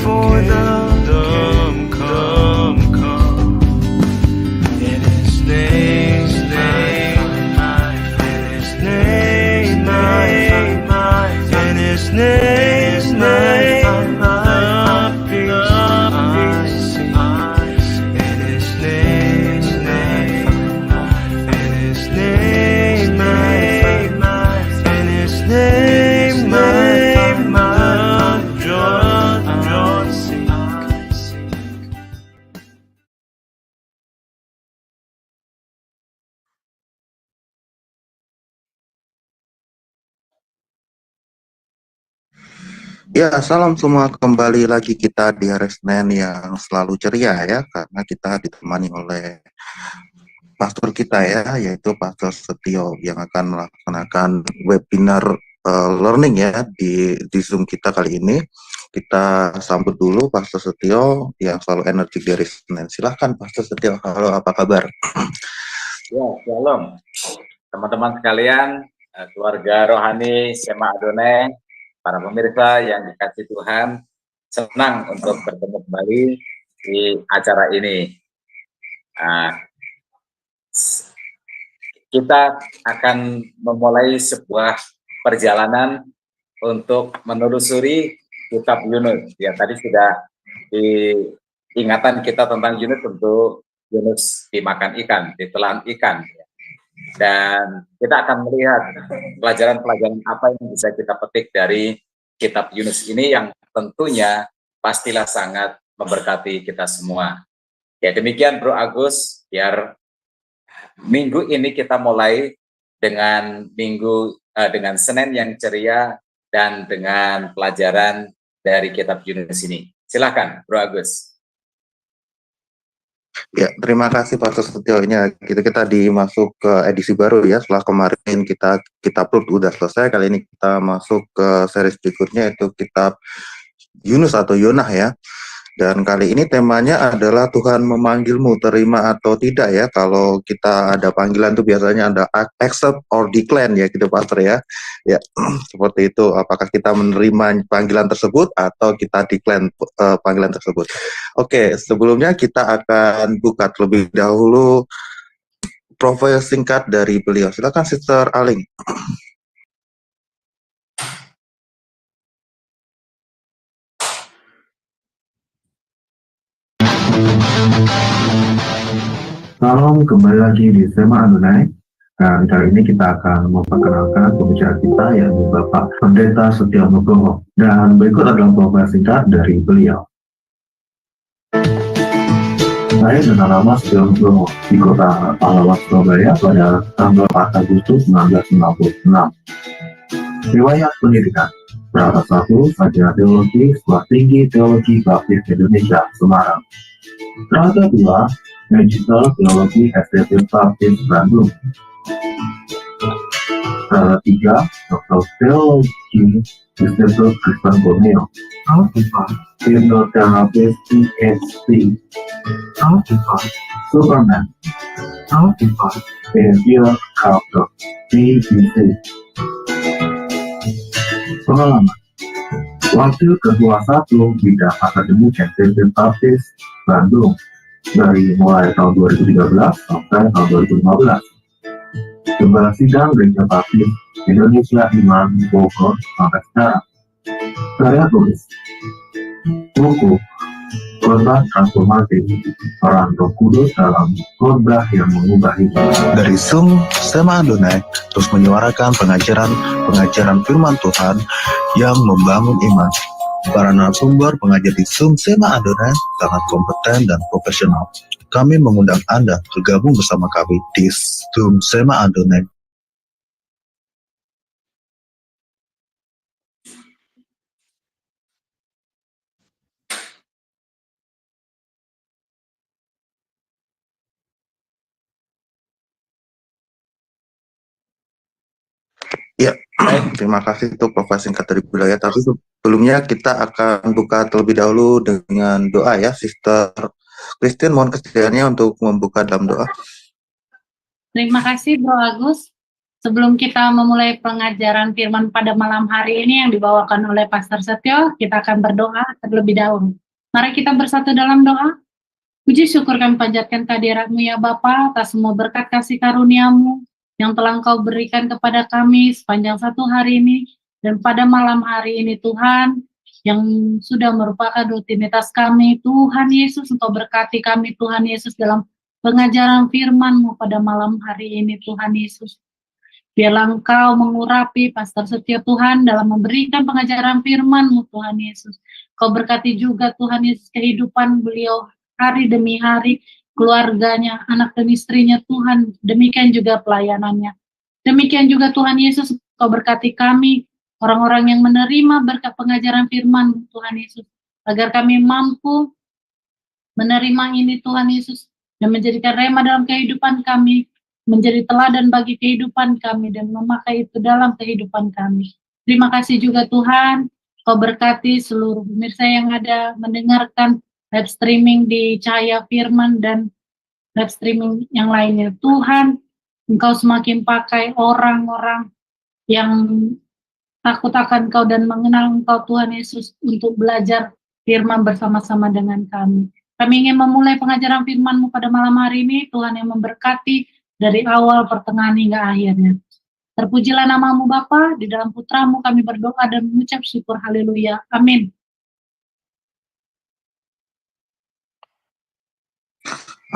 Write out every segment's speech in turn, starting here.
kingdom come. In His name, in His name, in His name, I see. In His name, in His name, in His name, John seek. Ya, salam semua, kembali lagi kita di hari Senin yang selalu ceria ya, karena kita ditemani oleh pastor kita ya, yaitu Pastor Setio yang akan melaksanakan webinar learning ya di Zoom kita kali ini. Kita sambut dulu Pastor Setio yang selalu energik di hari Senin. Silahkan Pastor Setio, halo, apa kabar? Ya, shalom teman-teman sekalian, keluarga rohani Sema Adonai, para pemirsa yang dikasih Tuhan, senang untuk bertemu kembali di acara ini. Kita akan memulai sebuah perjalanan untuk menelusuri kitab Yunus. Ya, tadi sudah diingatan kita tentang Yunus, untuk Yunus dimakan ikan, ditelan ikan. Dan kita akan melihat pelajaran-pelajaran apa yang bisa kita petik dari kitab Yunus ini, yang tentunya pastilah sangat memberkati kita semua. Ya, demikian Bro Agus, biar minggu ini kita mulai dengan dengan Senin yang ceria dan dengan pelajaran dari kitab Yunus ini. Silakan Bro Agus. Ya, terima kasih Pak Setio. Ini kita dimasuk ke edisi baru ya. Setelah kemarin kita upload udah selesai, kali ini kita masuk ke series berikutnya, yaitu kitab Yunus atau Yonah ya. Dan kali ini temanya adalah Tuhan memanggilmu, terima atau tidak ya. Kalau kita ada panggilan tuh biasanya ada accept or decline ya gitu Pastor ya. Ya, seperti itu. Apakah kita menerima panggilan tersebut atau kita decline panggilan tersebut. Oke, sebelumnya kita akan buka terlebih dahulu profil singkat dari beliau. Silakan Sister Aling. Salam, kembali lagi di Sema Adonai. Dan kali ini kita akan memperkenalkan pembicara kita, yaitu Bapak Pendeta Setio Nugroho. Dan berikut adalah profil singkat dari beliau. Saya dengan nama Setio Nugroho di kota Pahlawan, Surabaya pada tanggal 4 Agustus 1996. Riwayat pendidikan: Prata 1, Sarjana Teologi, Sekolah Tinggi Teologi Baptis Indonesia, Semarang. Prata 2, Magister Teologi STT Baptis Bandung. Prata 3, Doktor Teologi Institut Kristen Borneo. Hipnoterapis PhD. Superman. Behavior Culture BBC. Pengalaman: Wakil Ketua 1 Bidang Akademik STT Baptis Bandung dari mulai tahun 2013 sampai tahun 2015. Gembala Sidang Gereja Baptis Indonesia Iman Bogor sampai sekarang. Karya tulis: buku Korban Transformatif, Peran Roh Kudus dalam Khotbah yang Mengubah Hidup. Dari Zoom Sema Adonai terus menyuarakan pengajaran firman Tuhan yang membangun iman. Para narasumber pengajar di Zoom Sema Adonai sangat kompeten dan profesional. Kami mengundang Anda bergabung bersama kami di Zoom Sema Adonai. Ya, terima kasih untuk profil singkat dari beliau ya. Tapi sebelumnya kita akan buka terlebih dahulu dengan doa ya. Sister Christine, mohon kesediaannya untuk membuka dalam doa. Terima kasih Bro Agus. Sebelum kita memulai pengajaran firman pada malam hari ini yang dibawakan oleh Pastor Setio, kita akan berdoa terlebih dahulu. Mari kita bersatu dalam doa. Puji syukur kami panjatkan kehadirat-Mu ya Bapa atas semua berkat kasih karunia-Mu yang telah Engkau berikan kepada kami sepanjang satu hari ini. Dan pada malam hari ini Tuhan, yang sudah merupakan rutinitas kami, Tuhan Yesus, Engkau berkati kami Tuhan Yesus dalam pengajaran firman-Mu pada malam hari ini Tuhan Yesus. Biarlah Engkau mengurapi Pastor Setia Tuhan dalam memberikan pengajaran firman-Mu Tuhan Yesus. Kau berkati juga Tuhan Yesus kehidupan beliau hari demi hari, keluarganya, anak dan istrinya Tuhan, demikian juga pelayanannya. Demikian juga Tuhan Yesus, Kau berkati kami, orang-orang yang menerima berkat pengajaran firman Tuhan Yesus, agar kami mampu menerima ini Tuhan Yesus, dan menjadikan rema dalam kehidupan kami, menjadi teladan bagi kehidupan kami, dan memakai itu dalam kehidupan kami. Terima kasih juga Tuhan, Kau berkati seluruh pemirsa yang ada mendengarkan live streaming di Cahaya Firman dan live streaming yang lainnya. Tuhan, Engkau semakin pakai orang-orang yang takut akan Kau dan mengenal Engkau Tuhan Yesus untuk belajar firman bersama-sama dengan kami. Kami ingin memulai pengajaran firman-Mu pada malam hari ini, Tuhan yang memberkati dari awal, pertengahan, hingga akhirnya. Terpujilah nama-Mu Bapa, di dalam Putra-Mu kami berdoa dan mengucap syukur, haleluya, amin.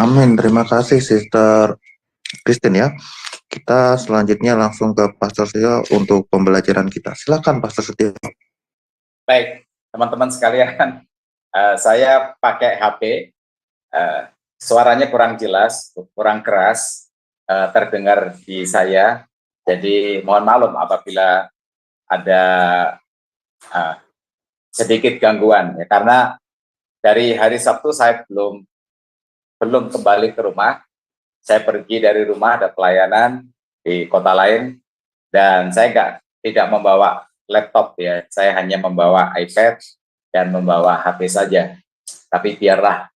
Amin, terima kasih Sister Christine ya. Kita selanjutnya langsung ke Pastor Setio untuk pembelajaran kita. Silakan Pastor Setio. Baik, teman-teman sekalian, saya pakai HP, suaranya kurang jelas, kurang keras, terdengar di saya, jadi mohon maklum apabila ada sedikit gangguan, ya, karena dari hari Sabtu saya belum kembali ke rumah. Saya pergi dari rumah, ada pelayanan di kota lain, dan saya tidak membawa laptop ya, saya hanya membawa iPad dan membawa HP saja. Tapi biarlah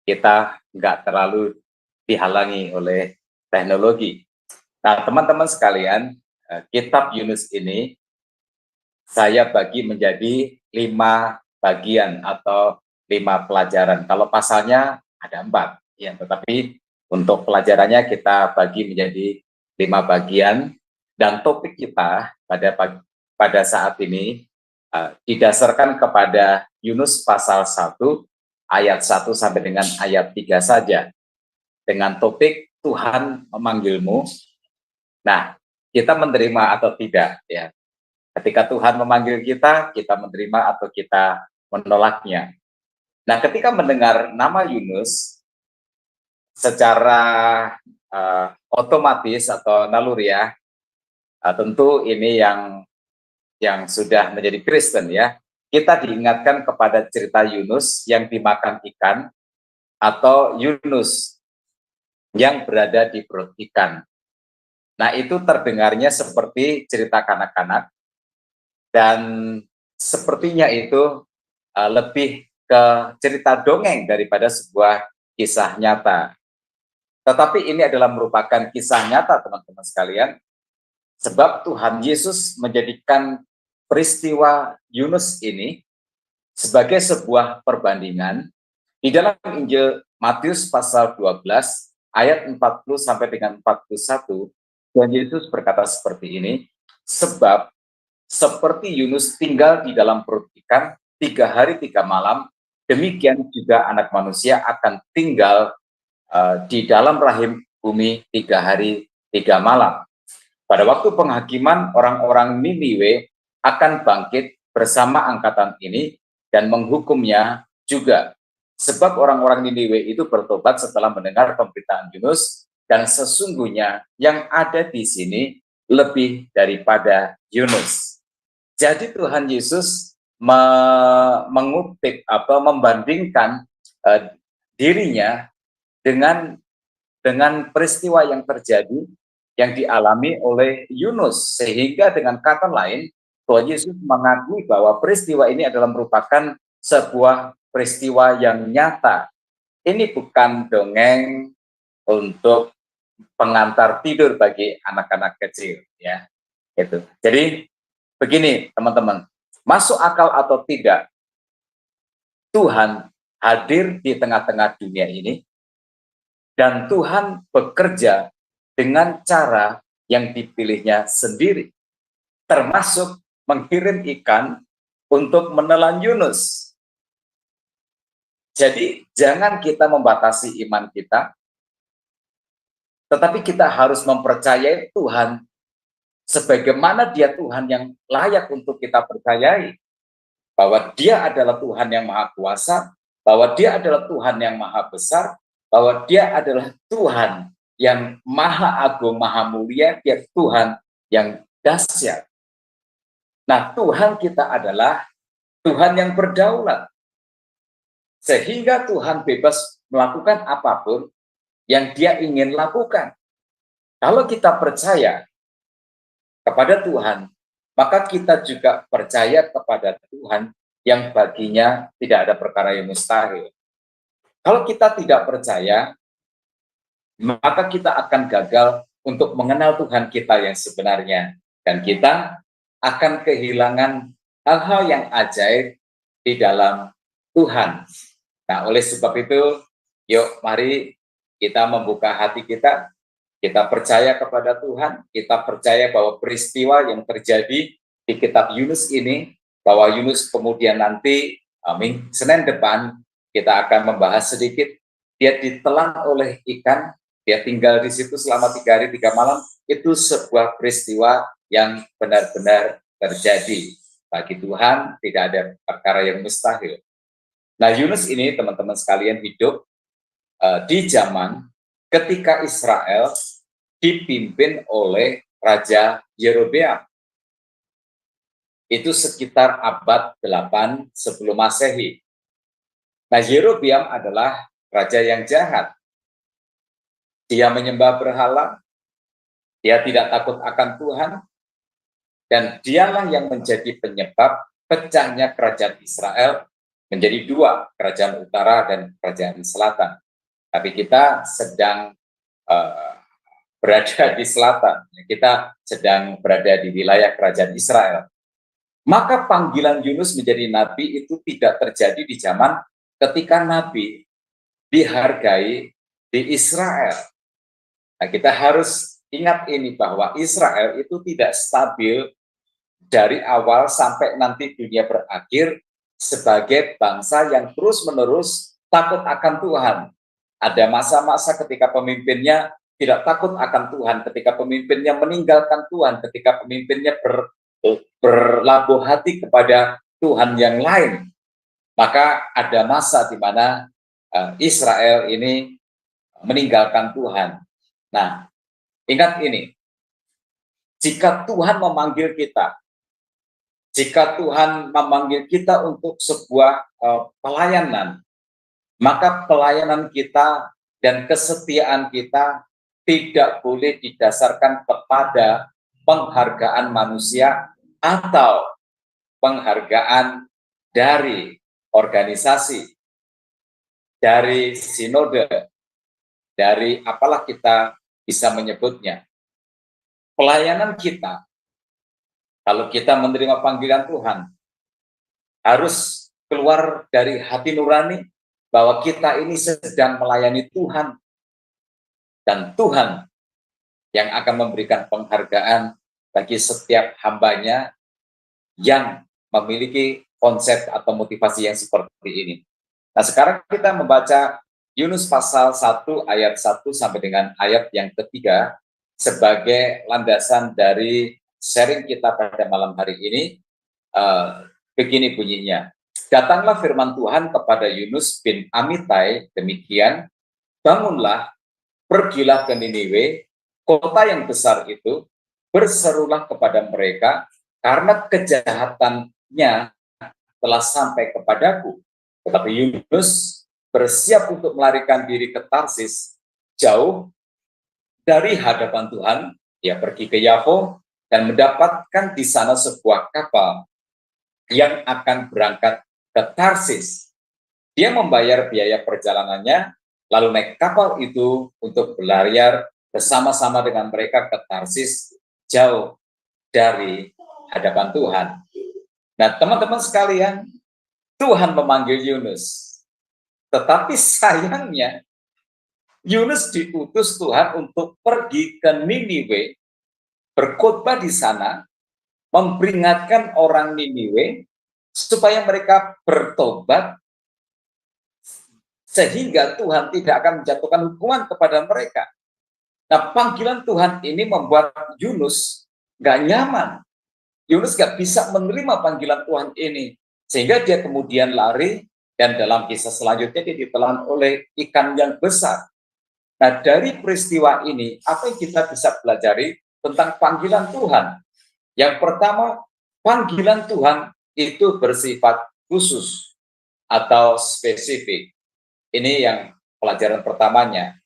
kita nggak terlalu dihalangi oleh teknologi. Nah, teman-teman sekalian, kitab Yunus ini saya bagi menjadi 5 bagian atau 5 pelajaran. Kalau pasalnya ada 4, ya, tetapi untuk pelajarannya kita bagi menjadi 5 bagian, dan topik kita pada saat ini didasarkan kepada Yunus pasal 1 ayat 1 sampai dengan ayat 3 saja, dengan topik Tuhan memanggilmu. Nah, kita menerima atau tidak ya. Ketika Tuhan memanggil kita menerima atau kita menolaknya. Nah, ketika mendengar nama Yunus, secara otomatis atau naluriah, tentu ini yang sudah menjadi Kristen ya, kita diingatkan kepada cerita Yunus yang dimakan ikan, atau Yunus yang berada di perut ikan. Nah, itu terdengarnya seperti cerita kanak-kanak, dan sepertinya itu lebih ke cerita dongeng daripada sebuah kisah nyata. Tetapi ini adalah merupakan kisah nyata, teman-teman sekalian, sebab Tuhan Yesus menjadikan peristiwa Yunus ini sebagai sebuah perbandingan. Di dalam Injil Matius pasal 12 ayat 40 sampai dengan 41, Tuhan Yesus berkata seperti ini, sebab seperti Yunus tinggal di dalam perut ikan 3 hari 3 malam, demikian juga Anak Manusia akan tinggal di dalam rahim bumi 3 hari 3 malam. Pada waktu penghakiman, orang-orang Niniwe akan bangkit bersama angkatan ini dan menghukumnya juga. Sebab orang-orang Niniwe itu bertobat setelah mendengar pemberitaan Yunus, dan sesungguhnya yang ada di sini lebih daripada Yunus. Jadi Tuhan Yesus mengutip atau membandingkan dirinya dengan peristiwa yang terjadi, yang dialami oleh Yunus, sehingga dengan kata lain Tuhan Yesus mengakui bahwa peristiwa ini adalah merupakan sebuah peristiwa yang nyata. Ini bukan dongeng untuk pengantar tidur bagi anak-anak kecil, ya. Itu. Jadi begini teman-teman, masuk akal atau tidak, Tuhan hadir di tengah-tengah dunia ini dan Tuhan bekerja dengan cara yang dipilihnya sendiri, termasuk mengirim ikan untuk menelan Yunus. Jadi jangan kita membatasi iman kita, tetapi kita harus mempercayai Tuhan sebagaimana Dia Tuhan yang layak untuk kita percayai. Bahwa Dia adalah Tuhan yang Maha Kuasa, bahwa Dia adalah Tuhan yang Maha Besar, bahwa Dia adalah Tuhan yang Maha Agung, Maha Mulia, Dia Tuhan yang dahsyat. Nah, Tuhan kita adalah Tuhan yang berdaulat. Sehingga Tuhan bebas melakukan apapun yang Dia ingin lakukan. Kalau kita percaya kepada Tuhan, maka kita juga percaya kepada Tuhan yang baginya tidak ada perkara yang mustahil. Kalau kita tidak percaya, maka kita akan gagal untuk mengenal Tuhan kita yang sebenarnya. Dan kita akan kehilangan hal-hal yang ajaib di dalam Tuhan. Nah, oleh sebab itu, yuk mari kita membuka hati kita percaya kepada Tuhan, kita percaya bahwa peristiwa yang terjadi di kitab Yunus ini, bahwa Yunus kemudian nanti, Senin depan, kita akan membahas sedikit, dia ditelan oleh ikan, dia tinggal di situ selama 3 hari 3 malam, itu sebuah peristiwa yang benar-benar terjadi. Bagi Tuhan tidak ada perkara yang mustahil. Nah, Yunus ini teman-teman sekalian hidup di zaman ketika Israel dipimpin oleh Raja Yerobeam. Itu sekitar abad 8 sebelum Masehi. Nah, Yerobeam adalah raja yang jahat. Dia menyembah berhala, dia tidak takut akan Tuhan, dan dialah yang menjadi penyebab pecahnya kerajaan Israel menjadi 2, kerajaan utara dan kerajaan selatan. Tapi kita sedang berada di selatan, kita sedang berada di wilayah kerajaan Israel. Maka panggilan Yunus menjadi nabi itu tidak terjadi di zaman ketika nabi dihargai di Israel. Nah, kita harus ingat ini bahwa Israel itu tidak stabil dari awal sampai nanti dunia berakhir sebagai bangsa yang terus-menerus takut akan Tuhan. Ada masa-masa ketika pemimpinnya tidak takut akan Tuhan, ketika pemimpinnya meninggalkan Tuhan, ketika pemimpinnya berlabuh hati kepada Tuhan yang lain. Maka ada masa di mana Israel ini meninggalkan Tuhan. Nah, ingat ini, jika Tuhan memanggil kita, jika Tuhan memanggil kita untuk sebuah pelayanan, maka pelayanan kita dan kesetiaan kita tidak boleh didasarkan kepada penghargaan manusia atau penghargaan dari organisasi, dari sinode, dari apalah kita bisa menyebutnya. Pelayanan kita, kalau kita menerima panggilan Tuhan, harus keluar dari hati nurani bahwa kita ini sedang melayani Tuhan. Dan Tuhan yang akan memberikan penghargaan bagi setiap hambanya yang memiliki konsep atau motivasi yang seperti ini. Nah, sekarang kita membaca Yunus pasal 1 ayat 1 sampai dengan ayat yang ketiga sebagai landasan dari sharing kita pada malam hari ini. Begini bunyinya. Datanglah firman Tuhan kepada Yunus bin Amitai demikian, bangunlah, pergilah ke Niniwe, kota yang besar itu, berserulah kepada mereka, karena kejahatannya telah sampai kepadaku. Tetapi Yunus bersiap untuk melarikan diri ke Tarsis, jauh dari hadapan Tuhan. Dia pergi ke Yafo dan mendapatkan di sana sebuah kapal yang akan berangkat ke Tarsis. Dia membayar biaya perjalanannya, lalu naik kapal itu untuk berlayar bersama-sama dengan mereka ke Tarsis, jauh dari hadapan Tuhan. Nah, teman-teman sekalian, Tuhan memanggil Yunus. Tetapi sayangnya, Yunus diutus Tuhan untuk pergi ke Niniwe, berkhotbah di sana, memperingatkan orang Niniwe supaya mereka bertobat, sehingga Tuhan tidak akan menjatuhkan hukuman kepada mereka. Nah, panggilan Tuhan ini membuat Yunus gak nyaman. Yunus gak bisa menerima panggilan Tuhan ini, sehingga dia kemudian lari, dan dalam kisah selanjutnya dia ditelan oleh ikan yang besar. Nah, dari peristiwa ini, apa yang kita bisa pelajari tentang panggilan Tuhan? Yang pertama, panggilan Tuhan itu bersifat khusus atau spesifik. Ini yang pelajaran pertamanya.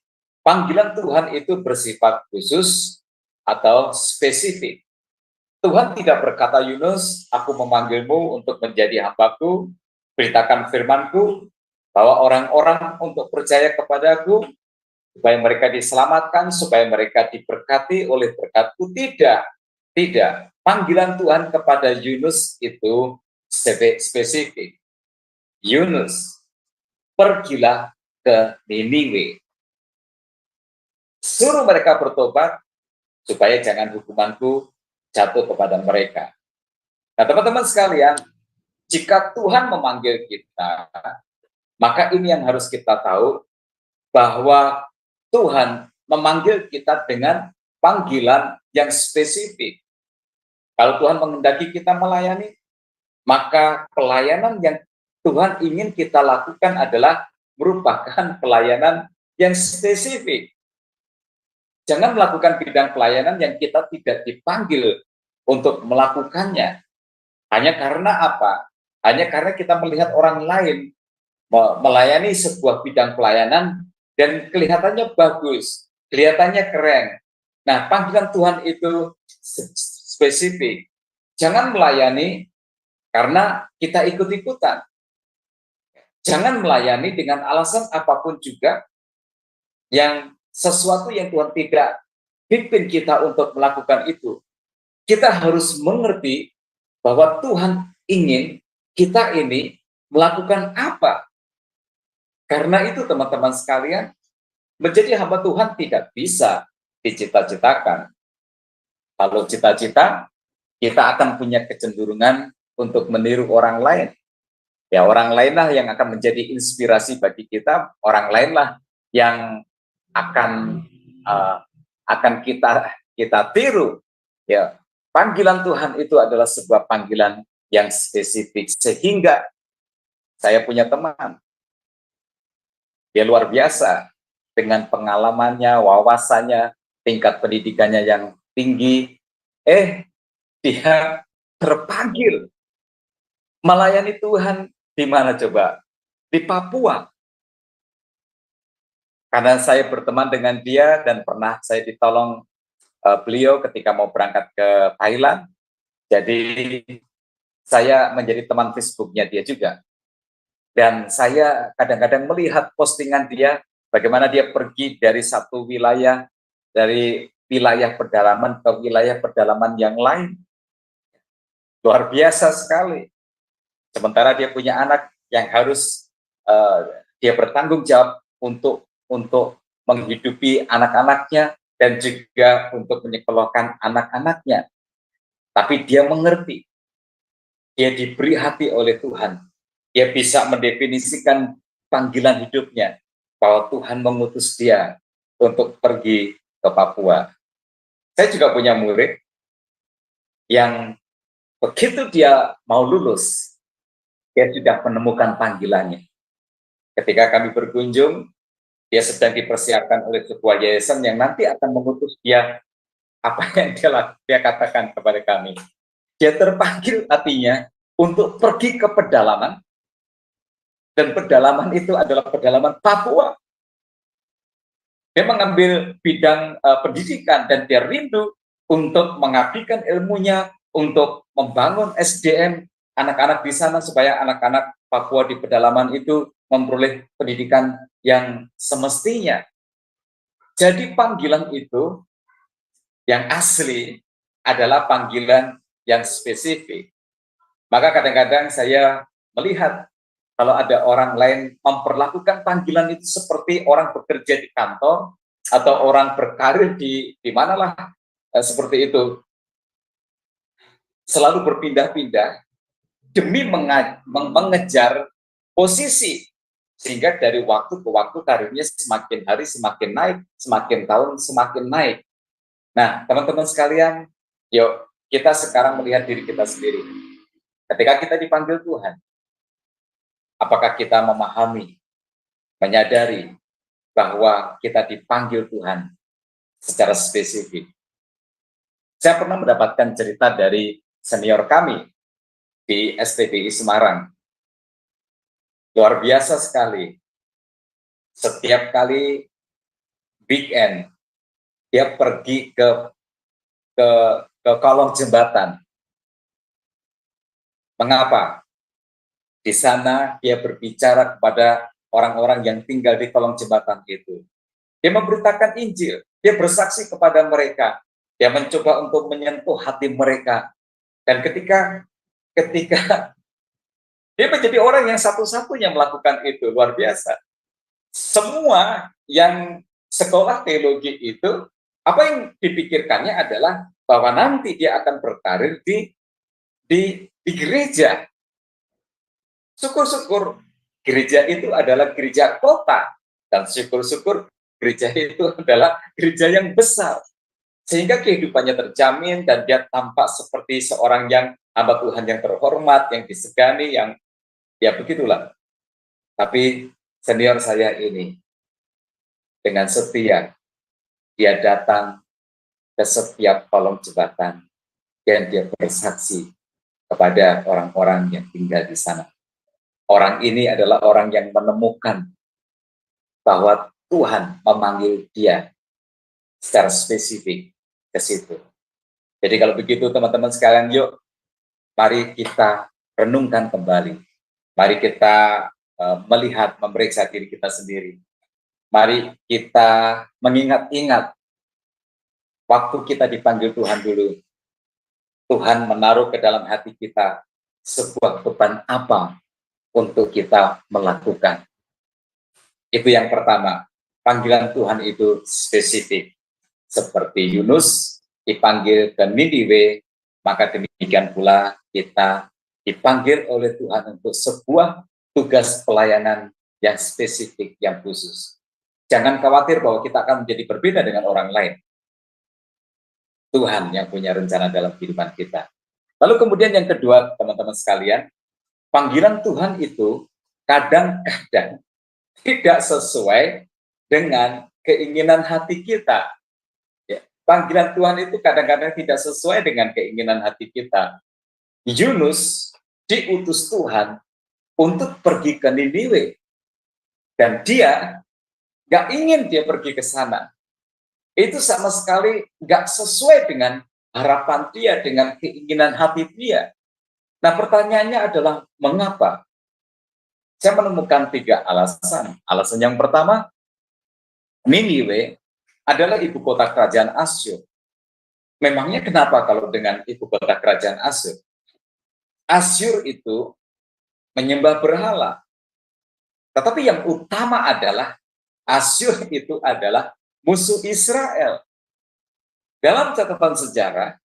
Panggilan Tuhan itu bersifat khusus atau spesifik. Tuhan tidak berkata, Yunus, aku memanggilmu untuk menjadi hambaku, beritakan firmanku, bahwa orang-orang untuk percaya kepadaku, supaya mereka diselamatkan, supaya mereka diberkati oleh berkatku. Tidak. Panggilan Tuhan kepada Yunus itu spesifik. Yunus, pergilah ke Niniwe. Suruh mereka bertobat, supaya jangan hukumanku jatuh kepada mereka. Nah, teman-teman sekalian, jika Tuhan memanggil kita, maka ini yang harus kita tahu, bahwa Tuhan memanggil kita dengan panggilan yang spesifik. Kalau Tuhan menghendaki kita melayani, maka pelayanan yang Tuhan ingin kita lakukan adalah merupakan pelayanan yang spesifik. Jangan melakukan bidang pelayanan yang kita tidak dipanggil untuk melakukannya. Hanya karena apa? Hanya karena kita melihat orang lain melayani sebuah bidang pelayanan dan kelihatannya bagus, kelihatannya keren. Nah, panggilan Tuhan itu spesifik. Jangan melayani karena kita ikut-ikutan. Jangan melayani dengan alasan apapun juga, yang sesuatu yang Tuhan tidak pimpin kita untuk melakukan itu. Kita harus mengerti bahwa Tuhan ingin kita ini melakukan apa. Karena itu teman-teman sekalian, menjadi hamba Tuhan tidak bisa dicita-citakan. Kalau cita-cita, kita akan punya kecenderungan untuk meniru orang lain. Ya, orang lainlah yang akan menjadi inspirasi bagi kita, orang lainlah yang akan kita tiru. Ya, panggilan Tuhan itu adalah sebuah panggilan yang spesifik, sehingga saya punya teman, dia luar biasa dengan pengalamannya, wawasannya, tingkat pendidikannya yang tinggi. Dia terpanggil melayani Tuhan di mana coba? Di Papua. Karena saya berteman dengan dia dan pernah saya ditolong beliau ketika mau berangkat ke Thailand. Jadi saya menjadi teman Facebooknya dia juga. Dan saya kadang-kadang melihat postingan dia, bagaimana dia pergi dari satu wilayah, dari wilayah pedalaman ke wilayah pedalaman yang lain. Luar biasa sekali. Sementara dia punya anak yang harus dia bertanggung jawab untuk menghidupi anak-anaknya dan juga untuk menyekolahkan anak-anaknya. Tapi dia mengerti, dia diberi hati oleh Tuhan. Dia bisa mendefinisikan panggilan hidupnya, bahwa Tuhan mengutus dia untuk pergi ke Papua. Saya juga punya murid yang begitu dia mau lulus, dia sudah menemukan panggilannya. Ketika kami berkunjung, dia sedang dipersiapkan oleh sebuah yayasan yang nanti akan mengutus dia. Apa yang dia katakan kepada kami? Dia terpanggil hatinya untuk pergi ke pedalaman, dan pedalaman itu adalah pedalaman Papua. Dia mengambil bidang pendidikan dan dia rindu untuk mengabdikan ilmunya, untuk membangun SDM anak-anak di sana supaya anak-anak Papua di pedalaman itu memperoleh pendidikan yang semestinya. Jadi panggilan itu yang asli adalah panggilan yang spesifik. Maka kadang-kadang saya melihat kalau ada orang lain memperlakukan panggilan itu seperti orang bekerja di kantor atau orang berkarir di manalah seperti itu, selalu berpindah-pindah demi mengejar posisi, sehingga dari waktu ke waktu karirnya semakin hari semakin naik, semakin tahun semakin naik. Nah, teman-teman sekalian, yuk kita sekarang melihat diri kita sendiri. Ketika kita dipanggil Tuhan, apakah kita memahami, menyadari bahwa kita dipanggil Tuhan secara spesifik? Saya pernah mendapatkan cerita dari senior kami di STBI Semarang. Luar biasa sekali. Setiap kali weekend, dia pergi ke kolong jembatan. Mengapa? Di sana dia berbicara kepada orang-orang yang tinggal di kolong jembatan itu. Dia memberitakan Injil, dia bersaksi kepada mereka, dia mencoba untuk menyentuh hati mereka. Dan ketika dia menjadi orang yang satu-satunya melakukan itu, luar biasa. Semua yang sekolah teologi itu, apa yang dipikirkannya adalah bahwa nanti dia akan berkarir di gereja. Syukur-syukur gereja itu adalah gereja kota, dan syukur-syukur gereja itu adalah gereja yang besar, sehingga kehidupannya terjamin dan dia tampak seperti seorang yang hamba Tuhan yang terhormat, yang disegani, yang ya begitulah. Tapi senior saya ini dengan setia dia datang ke setiap kolong jembatan dan dia bersaksi kepada orang-orang yang tinggal di sana. Orang ini adalah orang yang menemukan bahwa Tuhan memanggil dia secara spesifik ke situ. Jadi kalau begitu teman-teman sekalian, yuk mari kita renungkan kembali. Mari kita melihat, memeriksa diri kita sendiri. Mari kita mengingat-ingat waktu kita dipanggil Tuhan dulu. Tuhan menaruh ke dalam hati kita sebuah beban apa untuk kita melakukan. Itu yang pertama. Panggilan Tuhan itu spesifik. Seperti Yunus dipanggil ke Niniwe, maka demikian pula kita dipanggil oleh Tuhan untuk sebuah tugas pelayanan yang spesifik, yang khusus. Jangan khawatir bahwa kita akan menjadi berbeda dengan orang lain. Tuhan yang punya rencana dalam kehidupan kita. Lalu kemudian yang kedua, teman-teman sekalian, panggilan Tuhan itu kadang-kadang tidak sesuai dengan keinginan hati kita. Ya, panggilan Tuhan itu kadang-kadang tidak sesuai dengan keinginan hati kita. Yunus diutus Tuhan untuk pergi ke Niniwe, dan dia nggak ingin dia pergi ke sana. Itu sama sekali nggak sesuai dengan harapan dia, dengan keinginan hati dia. Nah, pertanyaannya adalah mengapa? Saya menemukan 3 alasan. Alasan yang pertama, Niniwe adalah ibu kota kerajaan Asyur. Memangnya kenapa kalau dengan ibu kota kerajaan Asyur? Asyur itu menyembah berhala. Tetapi yang utama adalah Asyur itu adalah musuh Israel. Dalam catatan sejarah,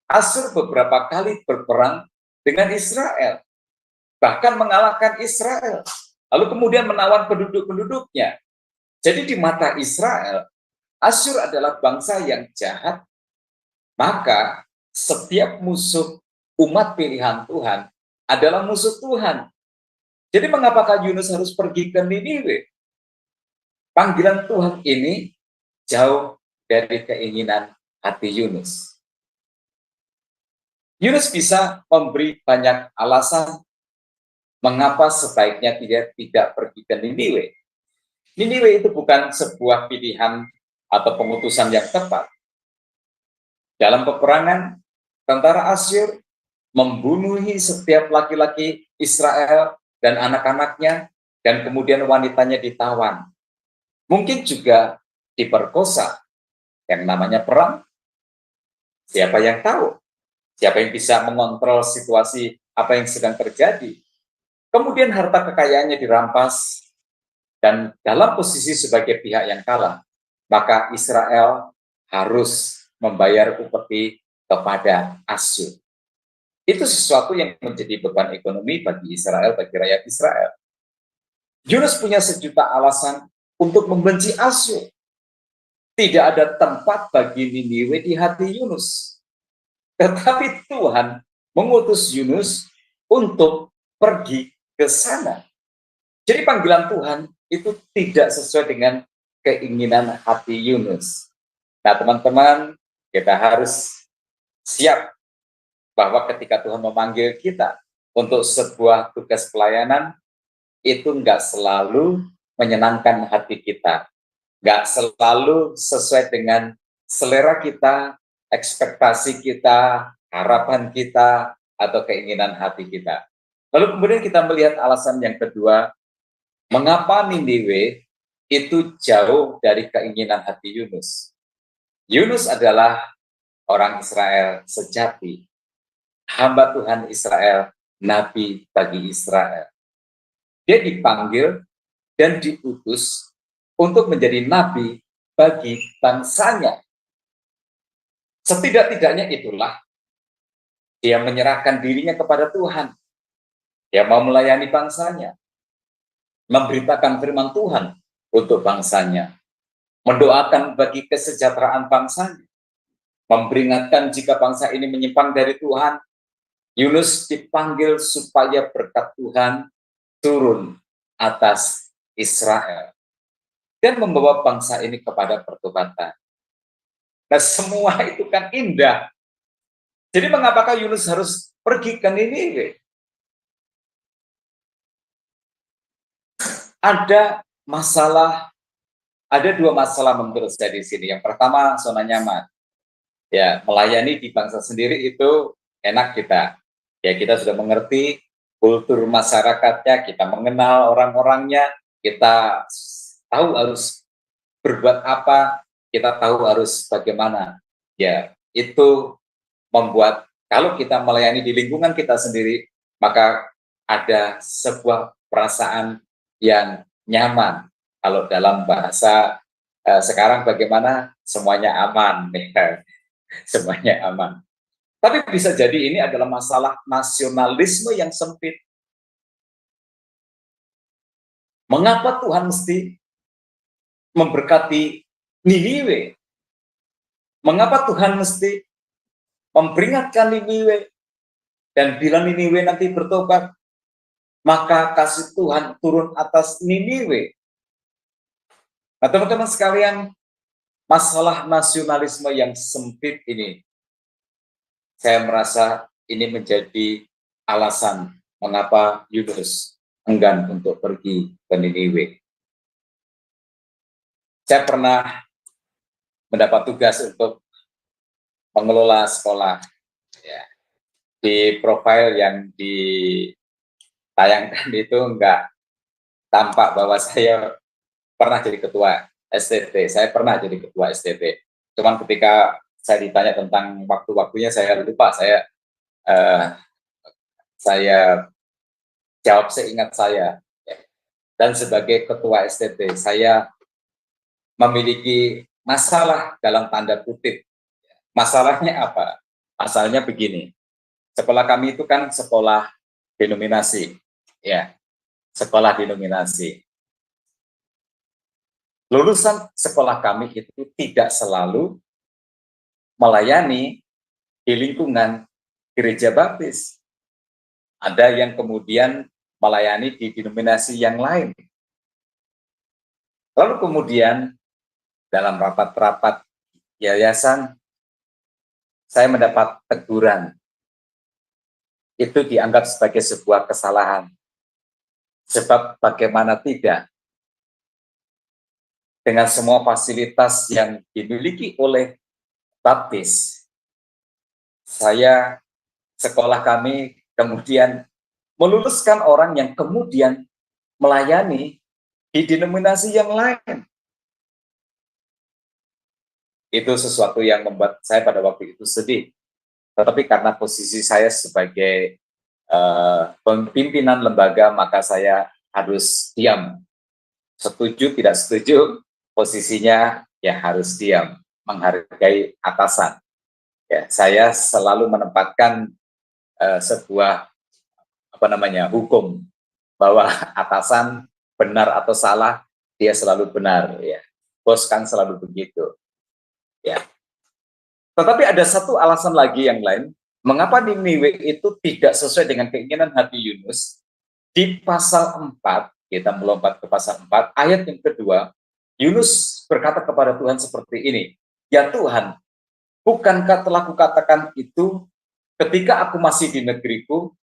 Asyur beberapa kali berperang dengan Israel, bahkan mengalahkan Israel, lalu kemudian menawan penduduk-penduduknya. Jadi di mata Israel, Asyur adalah bangsa yang jahat, maka setiap musuh umat pilihan Tuhan adalah musuh Tuhan. Jadi mengapakah Yunus harus pergi ke Niniwe? Panggilan Tuhan ini jauh dari keinginan hati Yunus. Yunus bisa memberi banyak alasan mengapa sebaiknya tidak pergi ke Niniwe. Niniwe itu bukan sebuah pilihan atau pengutusan yang tepat. Dalam peperangan, tentara Asyur membunuhi setiap laki-laki Israel dan anak-anaknya, dan kemudian wanitanya ditawan. Mungkin juga diperkosa, yang namanya perang, siapa yang tahu? Siapa yang bisa mengontrol situasi apa yang sedang terjadi? Kemudian harta kekayaannya dirampas, dan dalam posisi sebagai pihak yang kalah, maka Israel harus membayar upeti kepada Asyur. Itu sesuatu yang menjadi beban ekonomi bagi Israel, bagi rakyat Israel. Yunus punya sejuta alasan untuk membenci Asyur. Tidak ada tempat bagi Niniwe di hati Yunus. Tetapi Tuhan mengutus Yunus untuk pergi ke sana. Jadi panggilan Tuhan itu tidak sesuai dengan keinginan hati Yunus. Nah, teman-teman, kita harus siap bahwa ketika Tuhan memanggil kita untuk sebuah tugas pelayanan, itu nggak selalu menyenangkan hati kita. Nggak selalu sesuai dengan selera kita, ekspektasi kita, harapan kita, atau keinginan hati kita. Lalu kemudian kita melihat alasan yang kedua, mengapa Niniwe itu jauh dari keinginan hati Yunus. Yunus adalah orang Israel sejati, hamba Tuhan Israel, nabi bagi Israel. Dia dipanggil dan diutus untuk menjadi nabi bagi bangsanya. Setidak-tidaknya itulah dia menyerahkan dirinya kepada Tuhan. Dia mau melayani bangsanya, memberitakan firman Tuhan untuk bangsanya, mendoakan bagi kesejahteraan bangsanya, memperingatkan jika bangsa ini menyimpang dari Tuhan. Yunus dipanggil supaya berkat Tuhan turun atas Israel dan membawa bangsa ini kepada pertobatan. Nah, semua itu kan indah. Jadi mengapakah Yunus harus pergi ke Niniwe? Ada dua masalah menurut saya di sini. Yang pertama, zona nyaman. Ya, melayani di bangsa sendiri itu enak kita. Ya, kita sudah mengerti kultur masyarakatnya, kita mengenal orang-orangnya, kita tahu harus berbuat apa, kita tahu harus bagaimana. Ya, itu membuat kalau kita melayani di lingkungan kita sendiri, maka ada sebuah perasaan yang nyaman. Kalau dalam bahasa sekarang bagaimana? Semuanya aman. Semuanya aman. Tapi bisa jadi ini adalah masalah nasionalisme yang sempit. Mengapa Tuhan mesti memberkati Niniwe? Mengapa Tuhan mesti memperingatkan Niniwe? Dan bila Niniwe nanti bertobat, maka kasih Tuhan turun atas Niniwe. Nah, teman-teman sekalian, masalah nasionalisme yang sempit ini, saya merasa ini menjadi alasan mengapa Yunus enggan untuk pergi ke Niniwe. Saya pernah mendapat tugas untuk mengelola sekolah. Ya. Di profil yang ditayangkan itu enggak tampak bahwa saya pernah jadi ketua STT. Saya pernah jadi ketua STT. Cuman ketika saya ditanya tentang waktu-waktunya, saya lupa. Saya jawab seingat saya. Dan sebagai ketua STT, saya memiliki masalah dalam tanda kutip. Masalahnya apa? Masalahnya begini. Sekolah kami itu kan sekolah denominasi. Ya, sekolah denominasi. Lulusan sekolah kami itu tidak selalu melayani di lingkungan gereja baptis. Ada yang kemudian melayani di denominasi yang lain. Lalu kemudian dalam rapat-rapat yayasan, saya mendapat teguran. Itu dianggap sebagai sebuah kesalahan. Sebab bagaimana tidak, dengan semua fasilitas yang dimiliki oleh baptis, sekolah kami kemudian meluluskan orang yang kemudian melayani di denominasi yang lain. Itu sesuatu yang membuat saya pada waktu itu sedih. Tetapi karena posisi saya sebagai pimpinan lembaga, maka saya harus diam. Setuju, tidak setuju, posisinya ya harus diam, menghargai atasan. Ya, saya selalu menempatkan sebuah hukum bahwa atasan benar atau salah, dia selalu benar. Ya. Bos kan selalu begitu. Ya. Tetapi ada satu alasan lagi yang lain, mengapa Niniwe itu tidak sesuai dengan keinginan hati Yunus. Di pasal 4, kita melompat ke pasal 4, ayat yang kedua, Yunus berkata kepada Tuhan seperti ini, "Ya Tuhan, bukankah telah kukatakan itu ketika aku masih di negeriku?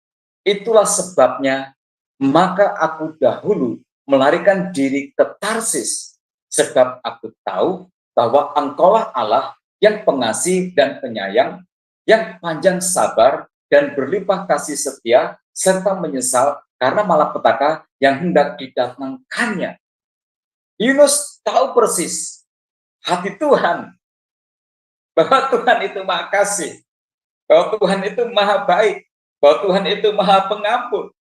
Itulah sebabnya, maka aku dahulu melarikan diri ke Tarsis, sebab aku tahu bahwa Engkaulah Allah yang pengasih dan penyayang, yang panjang sabar dan berlimpah kasih setia, serta menyesal karena malapetaka yang hendak didatangkannya." Yunus tahu persis hati Tuhan, bahwa Tuhan itu maha kasih, bahwa Tuhan itu maha baik, bahwa Tuhan itu maha pengampun.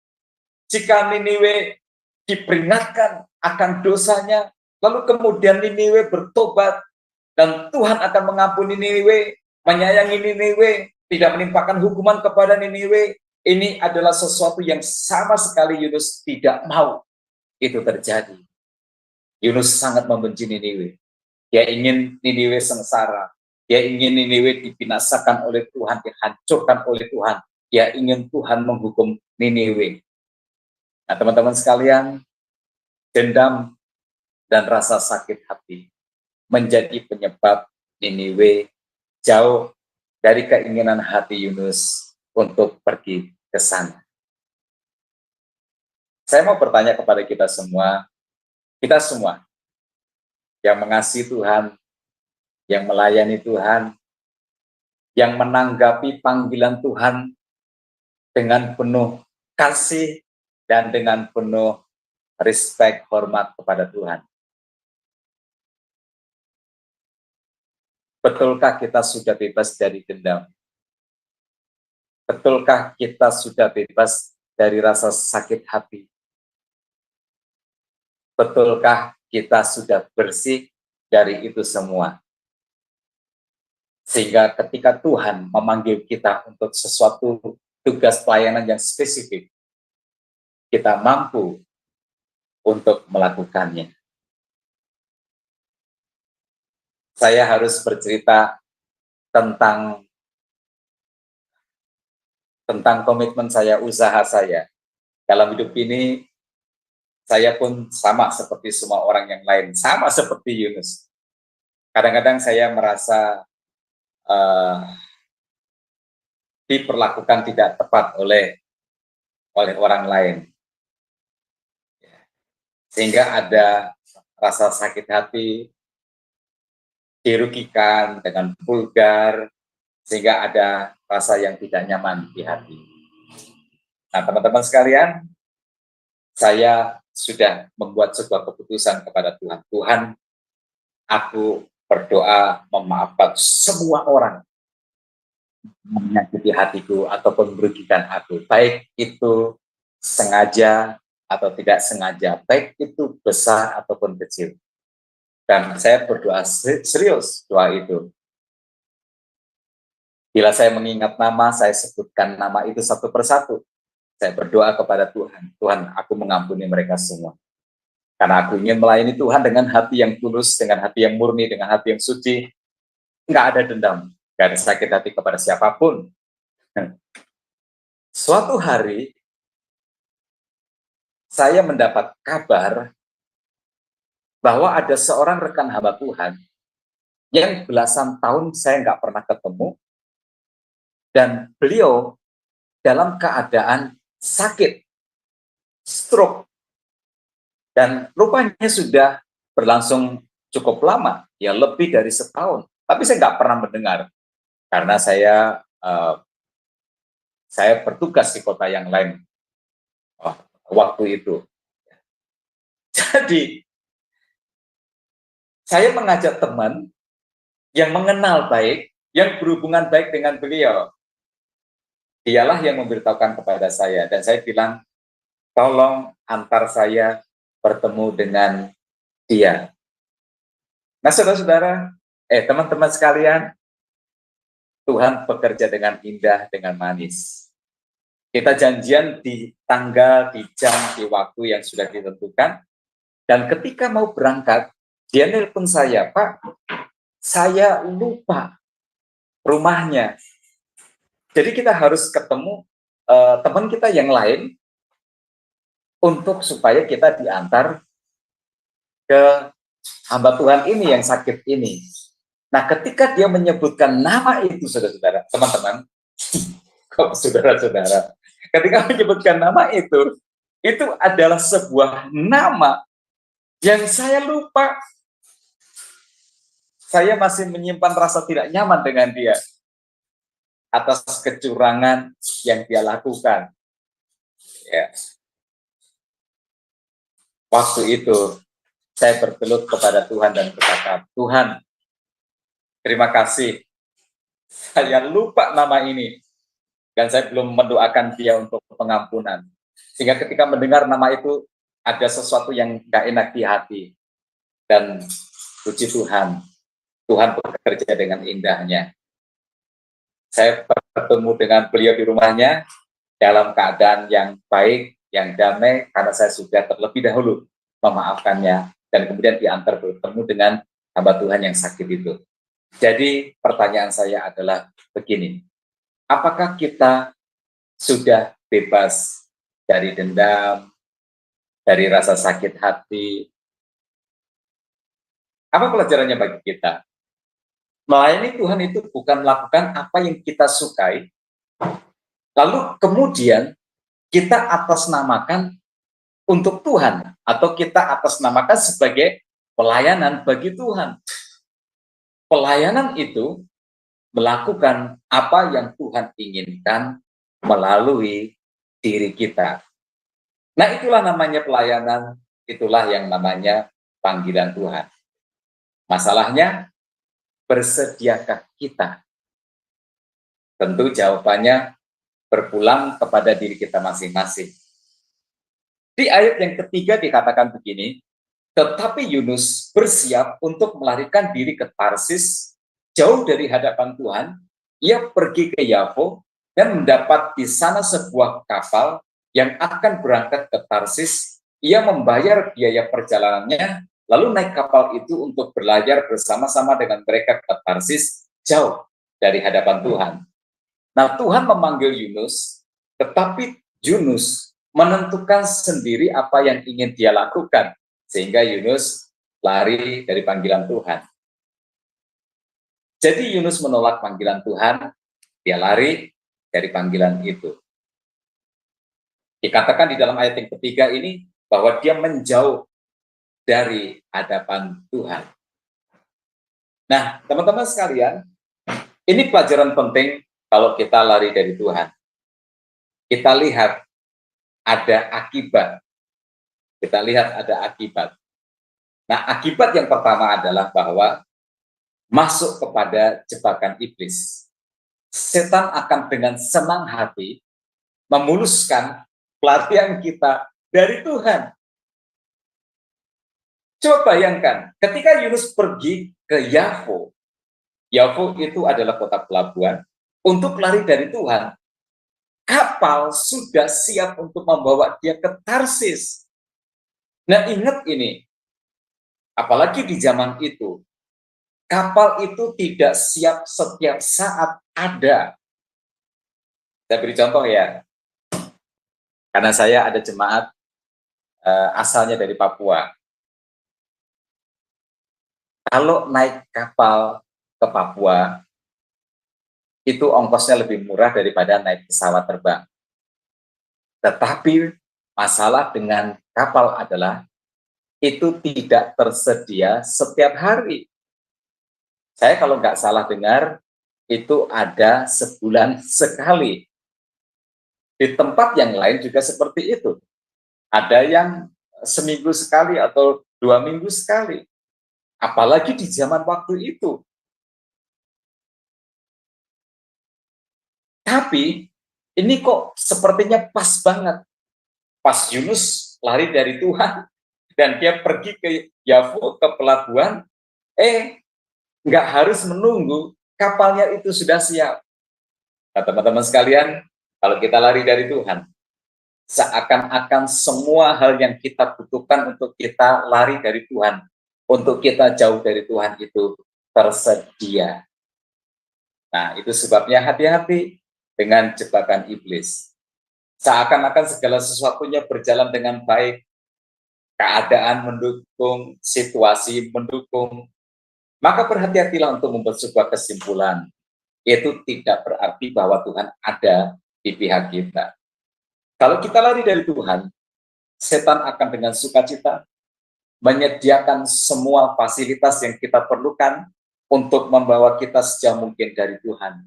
Jika Niniwe diperingatkan akan dosanya, lalu kemudian Niniwe bertobat, dan Tuhan akan mengampuni Niniwe, menyayangi Niniwe, tidak menimpakan hukuman kepada Niniwe, ini adalah sesuatu yang sama sekali Yunus tidak mau itu terjadi. Yunus sangat membenci Niniwe. Dia ingin Niniwe sengsara. Dia ingin Niniwe dibinasakan oleh Tuhan, dihancurkan oleh Tuhan. Dia ingin Tuhan menghukum Niniwe. Nah, teman-teman sekalian, dendam dan rasa sakit hati menjadi penyebab Niniwe jauh dari keinginan hati Yunus untuk pergi ke sana. Saya mau bertanya kepada kita semua yang mengasihi Tuhan, yang melayani Tuhan, yang menanggapi panggilan Tuhan dengan penuh kasih dan dengan penuh respect, hormat kepada Tuhan. Betulkah kita sudah bebas dari dendam? Betulkah kita sudah bebas dari rasa sakit hati? Betulkah kita sudah bersih dari itu semua? Sehingga ketika Tuhan memanggil kita untuk sesuatu tugas pelayanan yang spesifik, kita mampu untuk melakukannya. Saya harus bercerita tentang komitmen saya, usaha saya. Dalam hidup ini, saya pun sama seperti semua orang yang lain, sama seperti Yunus. Kadang-kadang saya merasa diperlakukan tidak tepat oleh orang lain. Sehingga ada rasa sakit hati, dirugikan dengan vulgar, sehingga ada rasa yang tidak nyaman di hati. Nah, teman-teman sekalian, saya sudah membuat sebuah keputusan kepada Tuhan. Tuhan, aku berdoa memaafkan semua orang menyakiti hatiku ataupun merugikan aku, baik itu sengaja atau tidak sengaja, baik itu besar ataupun kecil. Dan saya berdoa serius doa itu. Bila saya mengingat nama, saya sebutkan nama itu satu persatu. Saya berdoa kepada Tuhan, Tuhan, aku mengampuni mereka semua. Karena aku ingin melayani Tuhan dengan hati yang tulus, dengan hati yang murni, dengan hati yang suci. Nggak ada dendam, nggak ada sakit hati kepada siapapun. Suatu hari, saya mendapat kabar bahwa ada seorang rekan hamba Tuhan yang belasan tahun saya nggak pernah ketemu, dan beliau dalam keadaan sakit, stroke, dan rupanya sudah berlangsung cukup lama, ya lebih dari setahun. Tapi saya nggak pernah mendengar, karena saya bertugas di kota yang lain waktu itu. Jadi, saya mengajak teman yang mengenal baik, yang berhubungan baik dengan beliau. Dialah yang memberitahukan kepada saya, dan saya bilang, tolong antar saya bertemu dengan dia. Nah, saudara-saudara, teman-teman sekalian, Tuhan bekerja dengan indah, dengan manis. Kita janjian di tanggal, di jam, di waktu yang sudah ditentukan, dan ketika mau berangkat, dia nelpon saya, Pak, saya lupa rumahnya. Jadi kita harus ketemu teman kita yang lain untuk supaya kita diantar ke hamba Tuhan ini yang sakit ini. Nah, ketika dia menyebutkan nama itu, saudara-saudara, teman-teman, kok saudara-saudara, ketika menyebutkan nama itu adalah sebuah nama yang saya lupa. Saya masih menyimpan rasa tidak nyaman dengan dia atas kecurangan yang dia lakukan. Ya. Waktu itu saya bergelut kepada Tuhan dan berkata, Tuhan, terima kasih. Saya lupa nama ini. Dan saya belum mendoakan dia untuk pengampunan. Sehingga ketika mendengar nama itu, ada sesuatu yang gak enak di hati. Dan puji Tuhan, Tuhan bekerja dengan indahnya. Saya bertemu dengan beliau di rumahnya, dalam keadaan yang baik, yang damai, karena saya sudah terlebih dahulu memaafkannya. Dan kemudian diantar bertemu dengan hamba Tuhan yang sakit itu. Jadi pertanyaan saya adalah begini, apakah kita sudah bebas dari dendam, dari rasa sakit hati? Apa pelajarannya bagi kita? Melayani Tuhan itu bukan melakukan apa yang kita sukai, lalu kemudian kita atasnamakan untuk Tuhan, atau kita atasnamakan sebagai pelayanan bagi Tuhan. Pelayanan itu melakukan apa yang Tuhan inginkan melalui diri kita. Nah, itulah namanya pelayanan, itulah yang namanya panggilan Tuhan. Masalahnya, bersediakah kita? Tentu jawabannya berpulang kepada diri kita masing-masing. Di ayat yang ketiga dikatakan begini, tetapi Yunus bersiap untuk melarikan diri ke Tarsis, jauh dari hadapan Tuhan. Ia pergi ke Yafo dan mendapat di sana sebuah kapal yang akan berangkat ke Tarsis. Ia membayar biaya perjalanannya, lalu naik kapal itu untuk berlayar bersama-sama dengan mereka ke Tarsis, jauh dari hadapan Tuhan. Nah, Tuhan memanggil Yunus, tetapi Yunus menentukan sendiri apa yang ingin dia lakukan, sehingga Yunus lari dari panggilan Tuhan. Jadi Yunus menolak panggilan Tuhan, dia lari dari panggilan itu. Dikatakan di dalam ayat yang ketiga ini, bahwa dia menjauh dari hadapan Tuhan. Nah, teman-teman sekalian, ini pelajaran penting kalau kita lari dari Tuhan. Kita lihat ada akibat. Kita lihat ada akibat. Nah, akibat yang pertama adalah bahwa masuk kepada jebakan iblis. Setan akan dengan senang hati memuluskan pelarian kita dari Tuhan. Coba bayangkan, ketika Yunus pergi ke Yafo, Yafo itu adalah kota pelabuhan, untuk lari dari Tuhan. Kapal sudah siap untuk membawa dia ke Tarsis. Nah, ingat ini, apalagi di zaman itu, kapal itu tidak siap setiap saat ada. Saya beri contoh ya, karena saya ada jemaat asalnya dari Papua. Kalau naik kapal ke Papua, itu ongkosnya lebih murah daripada naik pesawat terbang. Tetapi masalah dengan kapal adalah itu tidak tersedia setiap hari. Saya kalau nggak salah dengar, itu ada sebulan sekali. Di tempat yang lain juga seperti itu. Ada yang seminggu sekali atau 2 minggu sekali. Apalagi di zaman waktu itu. Tapi ini kok sepertinya pas banget. Pas Yunus lari dari Tuhan dan dia pergi ke Yafo, ke pelabuhan, nggak harus menunggu, kapalnya itu sudah siap. Nah, teman-teman sekalian, kalau kita lari dari Tuhan, seakan-akan semua hal yang kita butuhkan untuk kita lari dari Tuhan, untuk kita jauh dari Tuhan itu tersedia. Nah, itu sebabnya hati-hati dengan jebakan iblis. Seakan-akan segala sesuatunya berjalan dengan baik, keadaan mendukung, situasi mendukung, maka berhati-hatilah untuk membuat sebuah kesimpulan. Itu tidak berarti bahwa Tuhan ada di pihak kita. Kalau kita lari dari Tuhan, setan akan dengan sukacita menyediakan semua fasilitas yang kita perlukan untuk membawa kita sejauh mungkin dari Tuhan.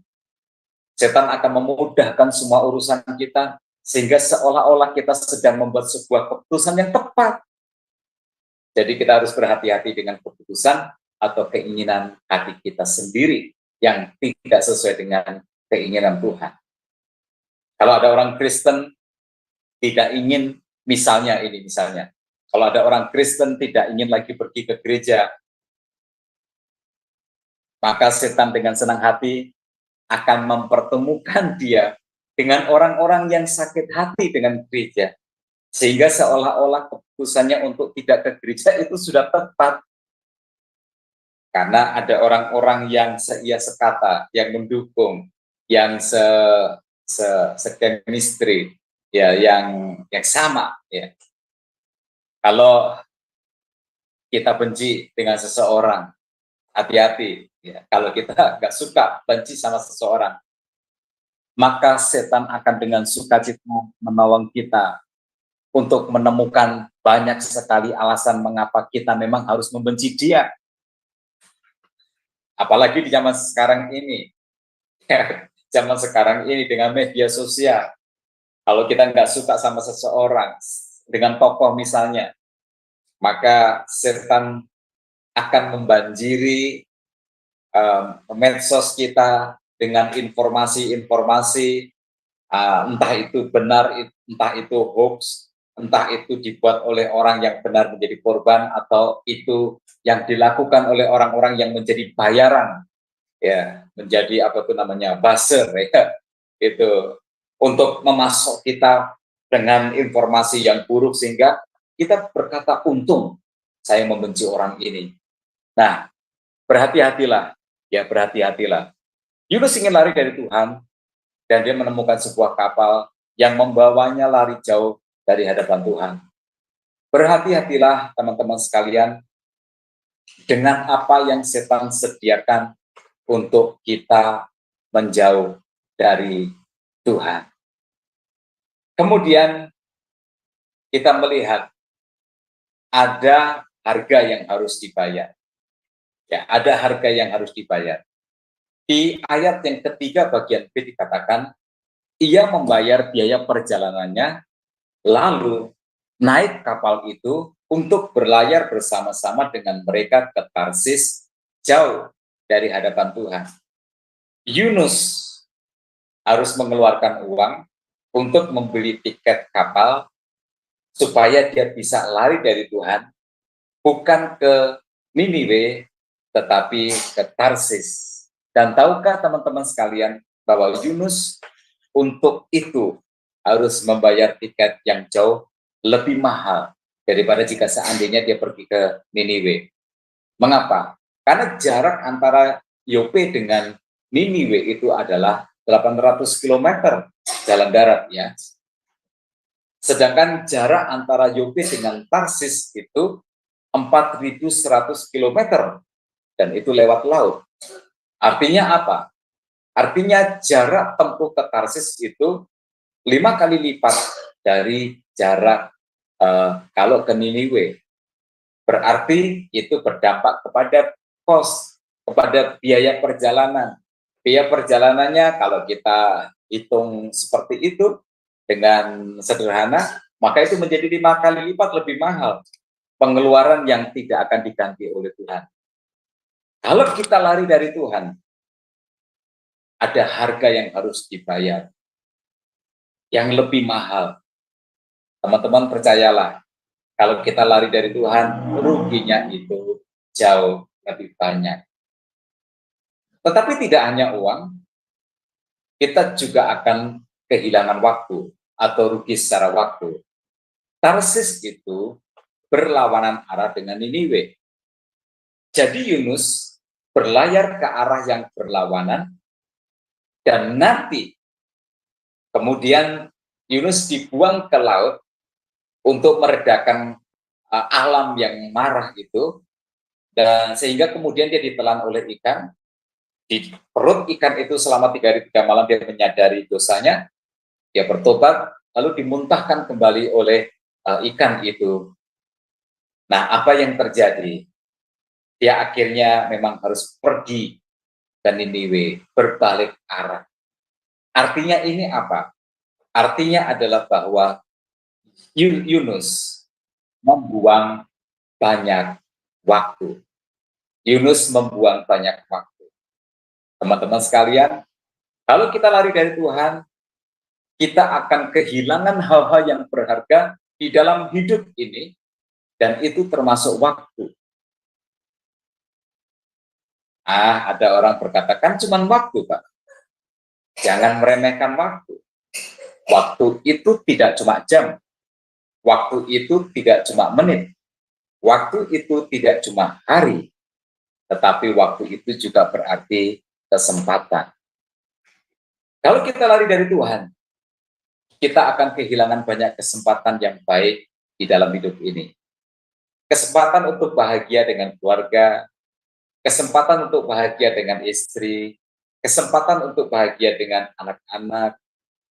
Setan akan memudahkan semua urusan kita, sehingga seolah-olah kita sedang membuat sebuah keputusan yang tepat. Jadi kita harus berhati-hati dengan keputusan atau keinginan hati kita sendiri yang tidak sesuai dengan keinginan Tuhan. Kalau ada orang Kristen tidak ingin, misalnya, kalau ada orang Kristen tidak ingin lagi pergi ke gereja, maka setan dengan senang hati akan mempertemukan dia dengan orang-orang yang sakit hati dengan gereja, sehingga seolah-olah keputusannya untuk tidak ke gereja itu sudah tepat. Karena ada orang-orang yang seia sekata, yang mendukung, yang sekemistri, ya, yang sama, ya. Kalau kita benci dengan seseorang, hati-hati, ya. Kalau kita nggak suka, benci sama seseorang, maka setan akan dengan sukacita menolong kita untuk menemukan banyak sekali alasan mengapa kita memang harus membenci dia. Apalagi di zaman sekarang ini, zaman sekarang ini dengan media sosial, kalau kita nggak suka sama seseorang, dengan tokoh misalnya, maka setan akan membanjiri medsos kita dengan informasi-informasi, entah itu benar, entah itu hoax, entah itu dibuat oleh orang yang benar menjadi korban, atau itu yang dilakukan oleh orang-orang yang menjadi bayaran, ya, menjadi apa itu namanya, buzzer, ya, itu untuk memasok kita dengan informasi yang buruk, sehingga kita berkata, untung saya membenci orang ini. Nah, berhati-hatilah, ya, berhati-hatilah. Yunus ingin lari dari Tuhan, dan dia menemukan sebuah kapal yang membawanya lari jauh dari hadapan Tuhan. Berhati-hatilah teman-teman sekalian dengan apa yang setan sediakan untuk kita menjauh dari Tuhan. Kemudian kita melihat ada harga yang harus dibayar. Ya, ada harga yang harus dibayar. Di ayat yang ketiga bagian B dikatakan, ia membayar biaya perjalanannya, lalu naik kapal itu untuk berlayar bersama-sama dengan mereka ke Tarsis, jauh dari hadapan Tuhan. Yunus harus mengeluarkan uang untuk membeli tiket kapal supaya dia bisa lari dari Tuhan, bukan ke Niniwe, tetapi ke Tarsis. Dan tahukah teman-teman sekalian bahwa Yunus untuk itu harus membayar tiket yang jauh lebih mahal daripada jika seandainya dia pergi ke Niniwe. Mengapa? Karena jarak antara Yope dengan Niniwe itu adalah 800 km jalan darat, ya. Sedangkan jarak antara Yope dengan Tarsis itu 4.100 km, dan itu lewat laut. Artinya apa? Artinya jarak tempuh ke Tarsis itu 5 kali lipat dari jarak kalau ke Niniwe. Berarti itu berdampak kepada kos, kepada biaya perjalanan. Biaya perjalanannya kalau kita hitung seperti itu dengan sederhana, maka itu menjadi 5 kali lipat lebih mahal. Pengeluaran yang tidak akan diganti oleh Tuhan. Kalau kita lari dari Tuhan, ada harga yang harus dibayar, yang lebih mahal. Teman-teman percayalah, kalau kita lari dari Tuhan, ruginya itu jauh lebih banyak. Tetapi tidak hanya uang, kita juga akan kehilangan waktu atau rugi secara waktu. Tarsis itu berlawanan arah dengan Niniwe. Jadi Yunus berlayar ke arah yang berlawanan, dan nanti kemudian Yunus dibuang ke laut untuk meredakan alam yang marah itu, dan sehingga kemudian dia ditelan oleh ikan. Di perut ikan itu selama 3 hari 3 malam dia menyadari dosanya, dia bertobat, lalu dimuntahkan kembali oleh ikan itu. Nah, apa yang terjadi? Dia akhirnya memang harus pergi ke Niniwe, berbalik arah. Artinya ini apa? Artinya adalah bahwa Yunus membuang banyak waktu. Yunus membuang banyak waktu. Teman-teman sekalian, kalau kita lari dari Tuhan, kita akan kehilangan hal-hal yang berharga di dalam hidup ini, dan itu termasuk waktu. Ada orang berkata, kan cuma waktu, Pak. Jangan meremehkan waktu. Waktu itu tidak cuma jam. Waktu itu tidak cuma menit. Waktu itu tidak cuma hari. Tetapi waktu itu juga berarti kesempatan. Kalau kita lari dari Tuhan, kita akan kehilangan banyak kesempatan yang baik di dalam hidup ini. Kesempatan untuk bahagia dengan keluarga, kesempatan untuk bahagia dengan istri, kesempatan untuk bahagia dengan anak-anak,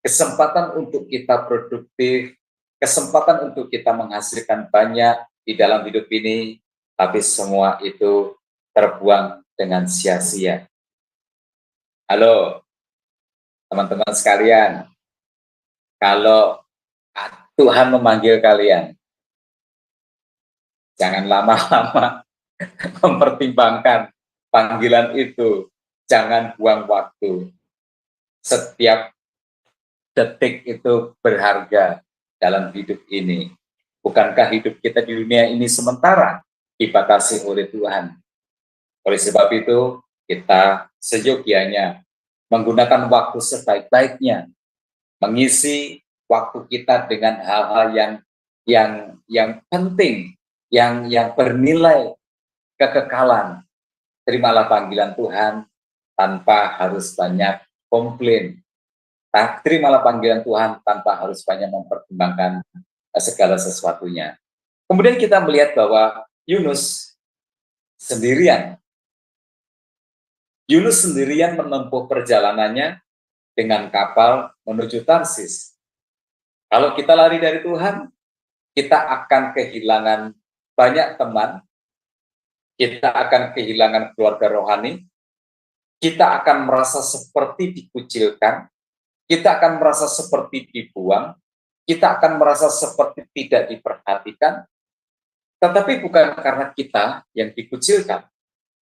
kesempatan untuk kita produktif, kesempatan untuk kita menghasilkan banyak di dalam hidup ini, tapi semua itu terbuang dengan sia-sia. Halo, teman-teman sekalian, kalau Tuhan memanggil kalian, jangan lama-lama mempertimbangkan panggilan itu, jangan buang waktu. Setiap detik itu berharga dalam hidup ini. Bukankah hidup kita di dunia ini sementara, dibatasi oleh Tuhan? Oleh sebab itu, kita seyogianya menggunakan waktu sebaik-baiknya, mengisi waktu kita dengan hal-hal yang penting, yang bernilai kekekalan. Terimalah panggilan Tuhan tanpa harus banyak komplain. Terimalah panggilan Tuhan tanpa harus banyak mempertimbangkan segala sesuatunya. Kemudian kita melihat bahwa Yunus sendirian menempuh perjalanannya dengan kapal menuju Tarsis. Kalau kita lari dari Tuhan, kita akan kehilangan banyak teman, kita akan kehilangan keluarga rohani, kita akan merasa seperti dikucilkan, kita akan merasa seperti dibuang, kita akan merasa seperti tidak diperhatikan, tetapi bukan karena kita yang dikucilkan,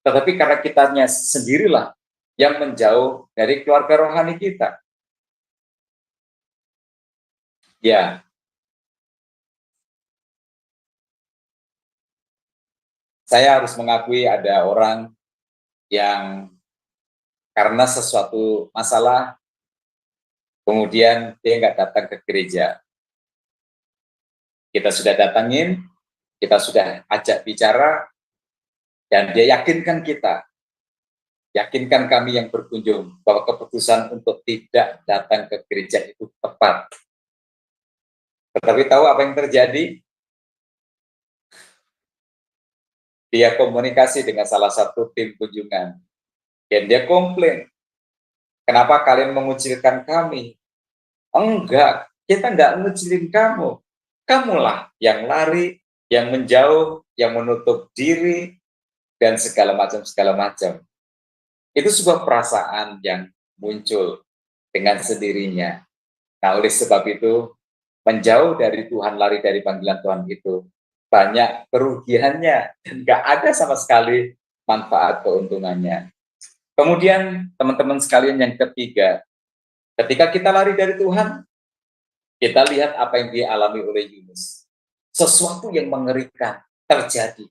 tetapi karena kitanya sendirilah yang menjauh dari keluarga rohani kita. Ya, saya harus mengakui ada orang yang karena sesuatu masalah, kemudian dia nggak datang ke gereja. Kita sudah datangin, kita sudah ajak bicara, dan dia yakinkan kami yang berkunjung bahwa keputusan untuk tidak datang ke gereja itu tepat. Tetapi tahu apa yang terjadi? Dia komunikasi dengan salah satu tim kunjungan, dan dia komplain, kenapa kalian mengucilkan kami? Enggak, kita enggak mengucilin kamu. Kamulah yang lari, yang menjauh, yang menutup diri, dan segala macam. Itu sebuah perasaan yang muncul dengan sendirinya. Nah, oleh sebab itu, menjauh dari Tuhan, lari dari panggilan Tuhan itu banyak kerugiannya, dan nggak ada sama sekali manfaat keuntungannya. Kemudian teman-teman sekalian yang ketiga, ketika kita lari dari Tuhan, kita lihat apa yang dialami oleh Yunus. Sesuatu yang mengerikan terjadi.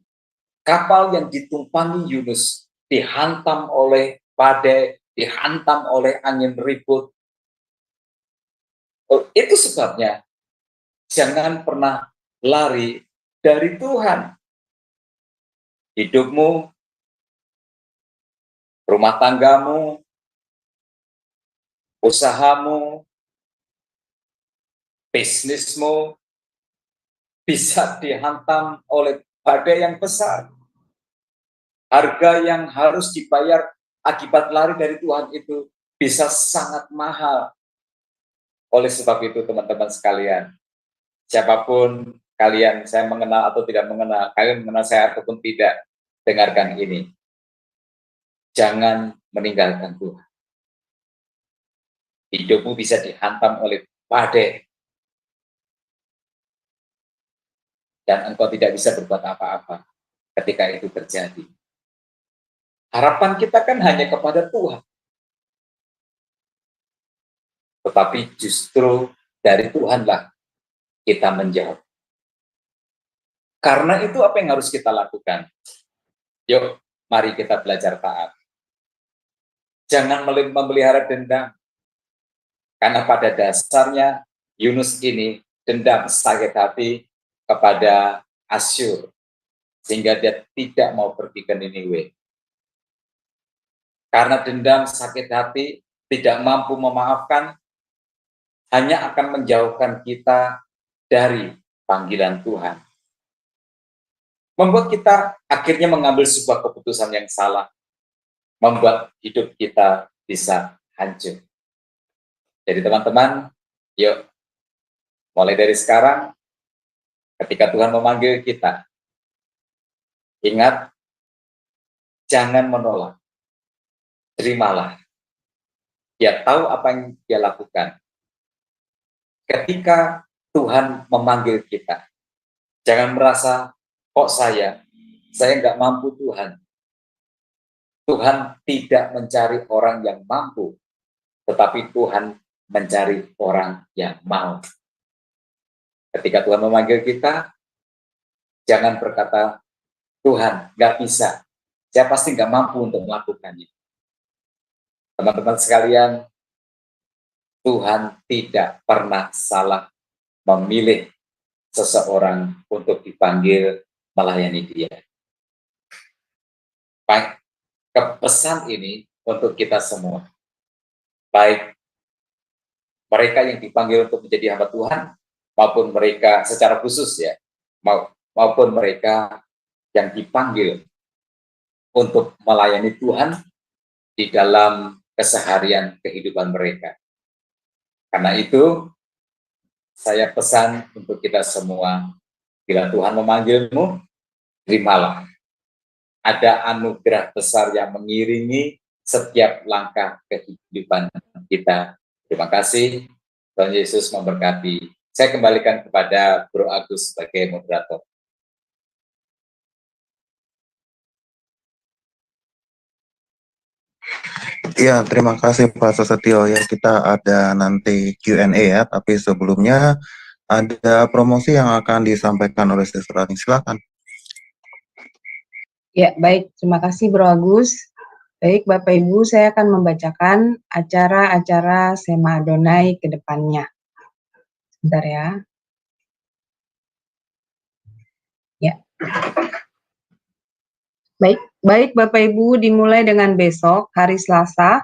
Kapal yang ditumpangi Yunus dihantam oleh badai, dihantam oleh angin ribut. Oh, itu sebabnya jangan pernah lari dari Tuhan. Hidupmu, rumah tanggamu, usahamu, bisnismu bisa dihantam oleh badai yang besar. Harga yang harus dibayar akibat lari dari Tuhan itu bisa sangat mahal. Oleh sebab itu teman-teman sekalian, siapapun kalian, saya mengenal atau tidak mengenal, kalian mengenal saya ataupun tidak, dengarkan ini. Jangan meninggalkan Tuhan. Hidupmu bisa dihantam oleh badai. Dan engkau tidak bisa berbuat apa-apa ketika itu terjadi. Harapan kita kan hanya kepada Tuhan. Tetapi justru dari Tuhanlah kita menjawab. Karena itu apa yang harus kita lakukan? Yuk, mari kita belajar taat. Jangan memelihara dendam. Karena pada dasarnya Yunus ini dendam sakit hati kepada Asyur. Sehingga dia tidak mau pergi ke Niniwe. Karena dendam sakit hati, tidak mampu memaafkan, hanya akan menjauhkan kita dari panggilan Tuhan. Membuat kita akhirnya mengambil sebuah keputusan yang salah. Membuat hidup kita bisa hancur. Jadi teman-teman, yuk, mulai dari sekarang, ketika Tuhan memanggil kita, ingat, jangan menolak. Terimalah. Dia tahu apa yang dia lakukan. Ketika Tuhan memanggil kita, jangan merasa, kok saya nggak mampu Tuhan. Tuhan tidak mencari orang yang mampu, tetapi Tuhan mencari orang yang mau. Ketika Tuhan memanggil kita, jangan berkata, Tuhan, nggak bisa. Saya pasti nggak mampu untuk melakukannya. Teman-teman sekalian, Tuhan tidak pernah salah memilih seseorang untuk dipanggil melayani Dia. Baik, pesan ini untuk kita semua. Baik mereka yang dipanggil untuk menjadi hamba Tuhan, maupun mereka secara khusus ya, maupun mereka yang dipanggil untuk melayani Tuhan di dalam keseharian kehidupan mereka. Karena itu, saya pesan untuk kita semua, bila Tuhan memanggilmu, terimalah. Ada anugerah besar yang mengiringi setiap langkah kehidupan kita. Terima kasih, Tuhan Yesus memberkati. Saya kembalikan kepada Bro Agus sebagai moderator. Ya, terima kasih Pak Susetio ya. Kita ada nanti Q&A ya, tapi sebelumnya ada promosi yang akan disampaikan oleh Sister Rani. Silakan. Ya, baik. Terima kasih Bro Agus. Baik, Bapak Ibu, saya akan membacakan acara-acara Sema Adonai ke depannya. Sebentar ya. Ya. Baik Bapak Ibu, dimulai dengan besok, hari Selasa,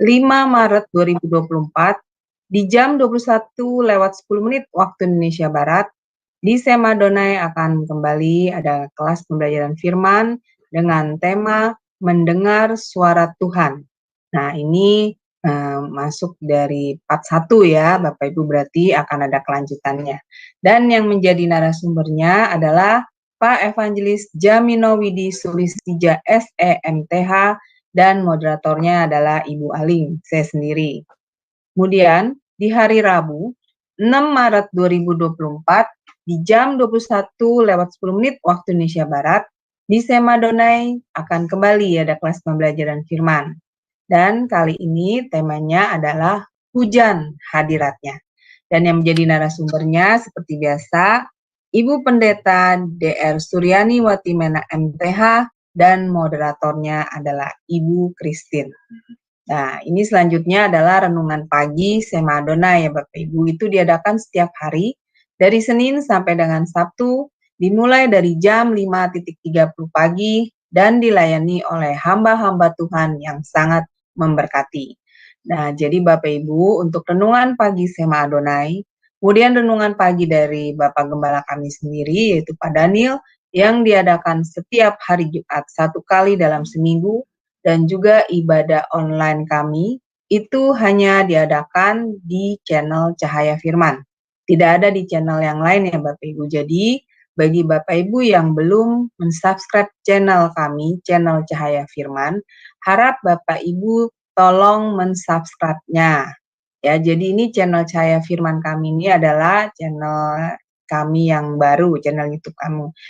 5 Maret 2024, di jam 21:10 waktu Indonesia Barat, di Sema Adonai akan kembali ada kelas pembelajaran firman dengan tema mendengar suara Tuhan. Nah, ini masuk dari part 1 ya, Bapak Ibu, berarti akan ada kelanjutannya. Dan yang menjadi narasumbernya adalah Pak Evangelis Jamino Widi Sulistija SEMTH dan moderatornya adalah Ibu Aling, saya sendiri. Kemudian di hari Rabu 6 Maret 2024 di jam 21:10 waktu Indonesia Barat Di Semadonai akan kembali ada kelas pembelajaran firman. Dan kali ini temanya adalah hujan hadiratnya. Dan yang menjadi narasumbernya seperti biasa, Ibu Pendeta DR Suryani Watimena MTH dan moderatornya adalah Ibu Christine. Nah, ini selanjutnya adalah renungan pagi Semadonai ya Bapak Ibu. Itu diadakan setiap hari dari Senin sampai dengan Sabtu, dimulai dari jam 5.30 pagi dan dilayani oleh hamba-hamba Tuhan yang sangat memberkati. Nah, jadi Bapak Ibu, untuk renungan pagi Sema Adonai, kemudian renungan pagi dari Bapak Gembala kami sendiri, yaitu Pak Daniel, yang diadakan setiap hari Jumat 1 kali dalam seminggu, dan juga ibadah online kami, itu hanya diadakan di channel Cahaya Firman. Tidak ada di channel yang lain ya Bapak Ibu. Jadi, bagi Bapak Ibu yang belum mensubscribe channel kami, channel Cahaya Firman, harap Bapak Ibu tolong mensubscribe-nya. Ya, jadi ini channel Cahaya Firman kami ini adalah channel kami yang baru, channel YouTube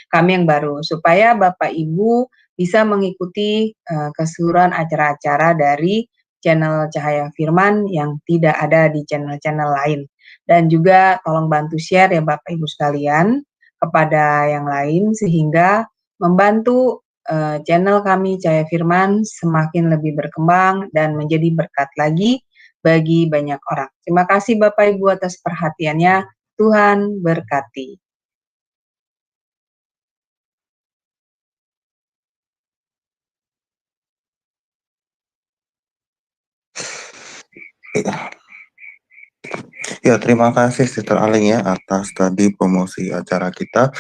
kami yang baru, supaya Bapak Ibu bisa mengikuti keseluruhan acara-acara dari channel Cahaya Firman yang tidak ada di channel-channel lain. Dan juga tolong bantu share ya Bapak Ibu sekalian kepada yang lain sehingga membantu channel kami Cahaya Firman semakin lebih berkembang dan menjadi berkat lagi bagi banyak orang. Terima kasih Bapak Ibu atas perhatiannya. Tuhan berkati. Ya, terima kasih Sister Aling ya atas tadi promosi acara kita.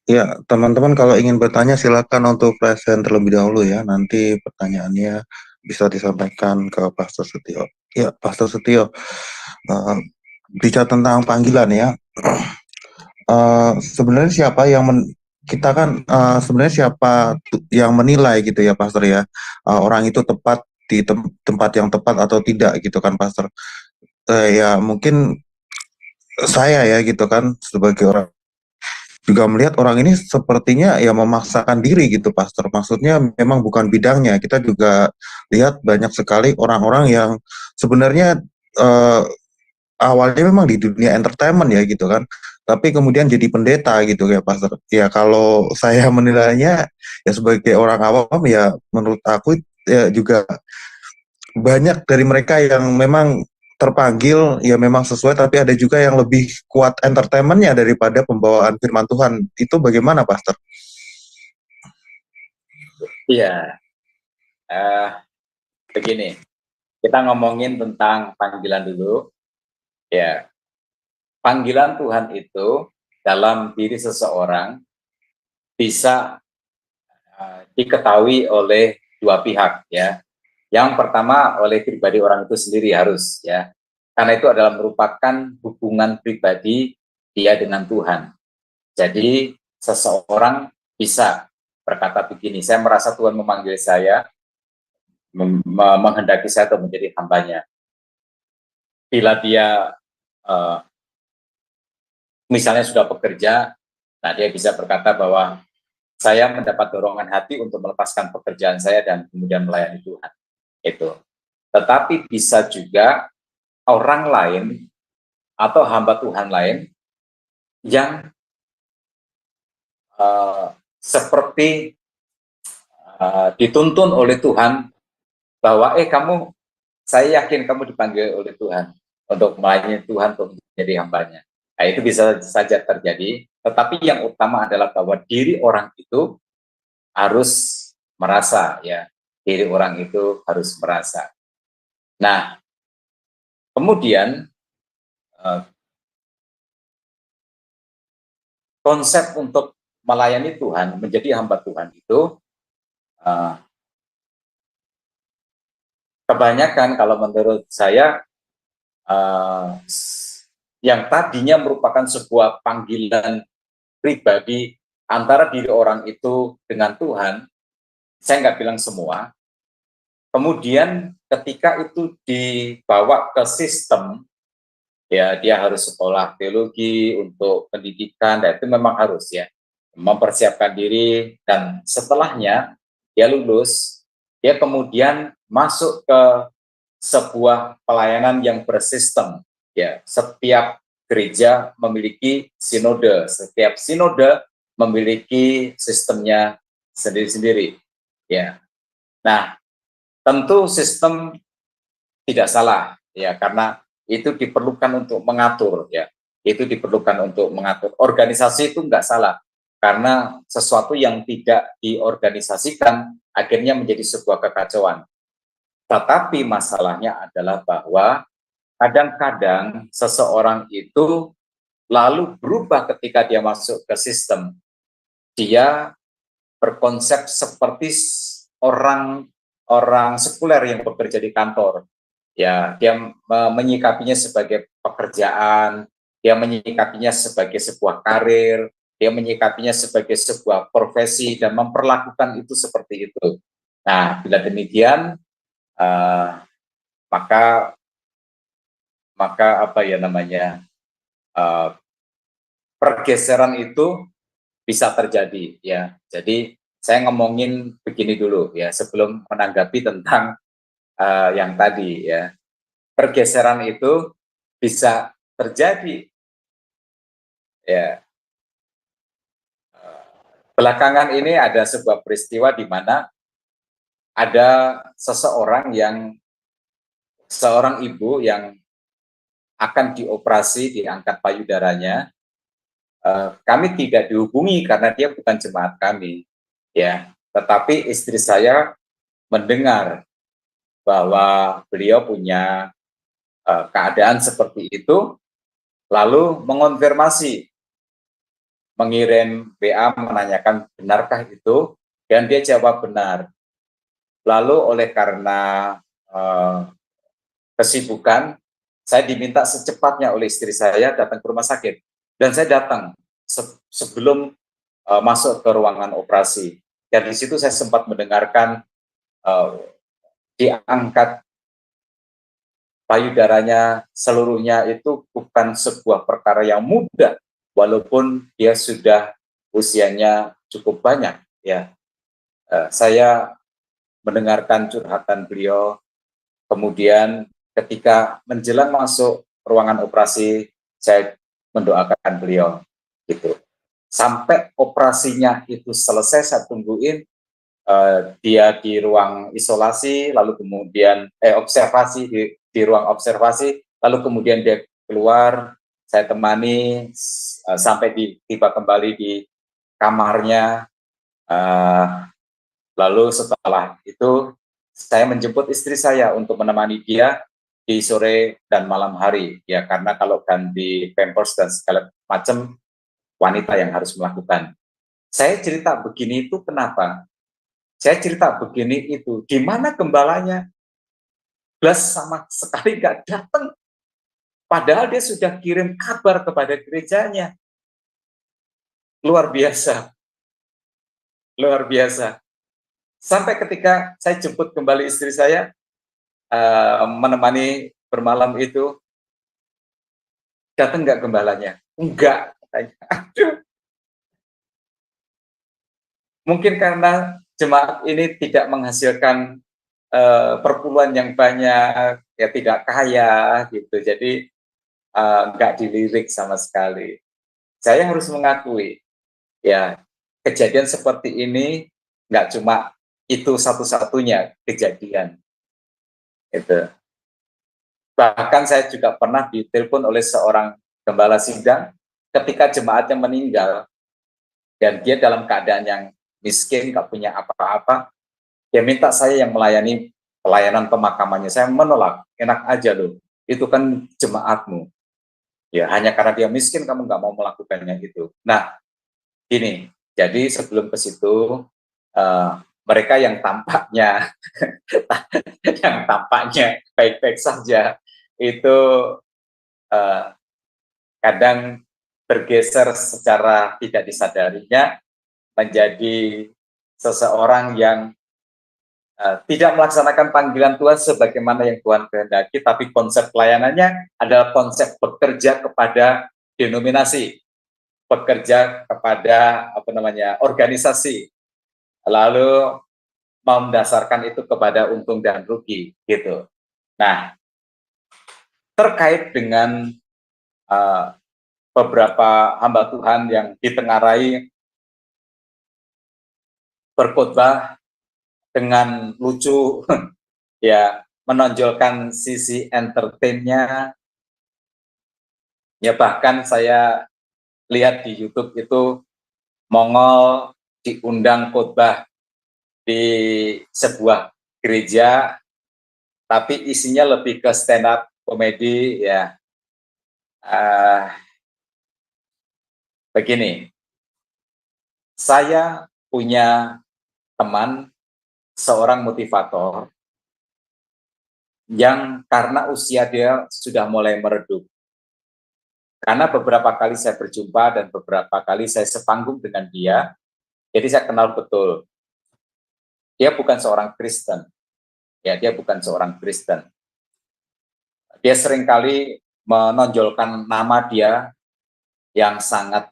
Ya, teman-teman kalau ingin bertanya silakan untuk present terlebih dahulu ya. Nanti pertanyaannya bisa disampaikan ke Pastor Setio. Ya, Pastor Setio, bicara tentang panggilan ya. Sebenarnya siapa yang kita kan sebenarnya siapa yang menilai gitu ya Pastor ya, orang itu tepat di tempat yang tepat atau tidak gitu kan Pastor. Ya mungkin saya ya gitu kan sebagai orang juga melihat orang ini sepertinya ya memaksakan diri gitu Pastor. Maksudnya memang bukan bidangnya. Kita juga lihat banyak sekali orang-orang yang sebenarnya awalnya memang di dunia entertainment ya gitu kan. Tapi kemudian jadi pendeta gitu ya Pastor. Ya kalau saya menilainya ya sebagai orang awam ya menurut aku ya juga banyak dari mereka yang memang terpanggil ya memang sesuai, tapi ada juga yang lebih kuat entertainmentnya daripada pembawaan firman Tuhan. Itu bagaimana Pastor? Iya, begini, kita ngomongin tentang panggilan dulu. Ya, panggilan Tuhan itu dalam diri seseorang bisa diketahui oleh dua pihak ya. Yang pertama oleh pribadi orang itu sendiri harus ya. Karena itu adalah merupakan hubungan pribadi dia dengan Tuhan. Jadi seseorang bisa berkata begini, saya merasa Tuhan memanggil saya, menghendaki saya untuk menjadi hambanya. Bila dia misalnya sudah bekerja, nah dia bisa berkata bahwa saya mendapat dorongan hati untuk melepaskan pekerjaan saya dan kemudian melayani Tuhan. Itu. Tetapi bisa juga orang lain atau hamba Tuhan lain yang seperti dituntun oleh Tuhan bahwa kamu, saya yakin kamu dipanggil oleh Tuhan untuk melayani Tuhan, untuk menjadi hambanya. Nah, itu bisa saja terjadi, tetapi yang utama adalah bahwa diri orang itu harus merasa ya, diri orang itu harus merasa. Nah, kemudian konsep untuk melayani Tuhan, menjadi hamba Tuhan itu kebanyakan kalau menurut saya yang tadinya merupakan sebuah panggilan pribadi antara diri orang itu dengan Tuhan, saya nggak bilang semua, kemudian ketika itu dibawa ke sistem, ya dia harus sekolah teologi untuk pendidikan, dan itu memang harus ya. mempersiapkan diri, dan setelahnya dia lulus, dia kemudian masuk ke sebuah pelayanan yang bersistem. Ya, setiap gereja memiliki sinode, setiap sinode memiliki sistemnya sendiri-sendiri. Ya, nah tentu sistem tidak salah, ya, karena itu diperlukan untuk mengatur, ya, itu diperlukan untuk mengatur. Organisasi itu nggak salah, karena sesuatu yang tidak diorganisasikan akhirnya menjadi sebuah kekacauan. Tetapi masalahnya adalah bahwa kadang-kadang seseorang itu lalu berubah ketika dia masuk ke sistem. Dia berkonsep seperti orang sekuler yang bekerja di kantor. Ya, dia menyikapinya sebagai pekerjaan, dia menyikapinya sebagai sebuah karir, dia menyikapinya sebagai sebuah profesi dan memperlakukan itu seperti itu. Nah, bila demikian, maka apa ya namanya, pergeseran itu bisa terjadi, ya. Jadi saya ngomongin begini dulu, ya, sebelum menanggapi tentang yang tadi, ya. Pergeseran itu bisa terjadi, ya. Belakangan ini ada sebuah peristiwa di mana ada seorang ibu yang akan dioperasi, diangkat payudaranya. Kami tidak dihubungi karena dia bukan jemaat kami, ya. Tetapi istri saya mendengar bahwa beliau punya keadaan seperti itu, lalu mengonfirmasi, mengirim WA menanyakan benarkah itu, dan dia jawab benar. Lalu oleh karena kesibukan, saya diminta secepatnya oleh istri saya datang ke rumah sakit, dan saya datang sebelum masuk ke ruangan operasi. Dan di situ saya sempat mendengarkan diangkat payudaranya seluruhnya itu bukan sebuah perkara yang mudah, walaupun dia sudah usianya cukup banyak, ya. Saya mendengarkan curhatan beliau, kemudian ketika menjelang masuk ruangan operasi, saya mendoakan beliau, gitu. Sampai operasinya itu selesai, saya tungguin dia di ruang isolasi, lalu kemudian observasi di ruang observasi, lalu kemudian dia keluar, saya temani sampai tiba kembali di kamarnya. Lalu setelah itu saya menjemput istri saya untuk menemani dia di sore dan malam hari, ya, karena kalau ganti pampers dan segala macam wanita yang harus melakukan. Saya cerita begini itu kenapa? Saya cerita begini itu, di mana gembalanya? Blas sama sekali nggak datang. Padahal dia sudah kirim kabar kepada gerejanya. Luar biasa. Luar biasa. Sampai ketika saya jemput kembali istri saya, menemani bermalam itu, datang nggak gembalanya? Enggak. Aduh. Mungkin karena jemaat ini tidak menghasilkan perpuluhan yang banyak, ya, tidak kaya gitu, jadi nggak dilirik sama sekali. Saya harus mengakui, ya, kejadian seperti ini nggak cuma itu satu-satunya kejadian. Itu. Bahkan saya juga pernah ditelepon oleh seorang gembala sidang ketika jemaatnya meninggal dan dia dalam keadaan yang miskin, nggak punya apa-apa. Dia minta saya yang melayani pelayanan pemakamannya. Saya menolak, enak aja loh, itu kan jemaatmu. Ya, hanya karena dia miskin kamu nggak mau melakukannya itu. Nah, ini, jadi sebelum ke situ, mereka yang tampaknya baik-baik saja, itu kadang bergeser secara tidak disadarinya menjadi seseorang yang tidak melaksanakan panggilan Tuhan sebagaimana yang Tuhan kehendaki, tapi konsep pelayanannya adalah konsep bekerja kepada denominasi. bekerja kepada organisasi, lalu mendasarkan itu kepada untung dan rugi gitu. Nah, terkait dengan beberapa hamba Tuhan yang ditengarai berkhotbah dengan lucu, ya, menonjolkan sisi entertainnya, ya, bahkan saya lihat di YouTube itu Mongol diundang khotbah di sebuah gereja, tapi isinya lebih ke stand up komedi, ya. Begini, saya punya teman, seorang motivator, yang karena usia dia sudah mulai meredup. Karena beberapa kali saya berjumpa dan beberapa kali saya sepanggung dengan dia, jadi saya kenal betul. Dia bukan seorang Kristen. Ya, dia bukan seorang Kristen. Dia seringkali menonjolkan nama dia yang sangat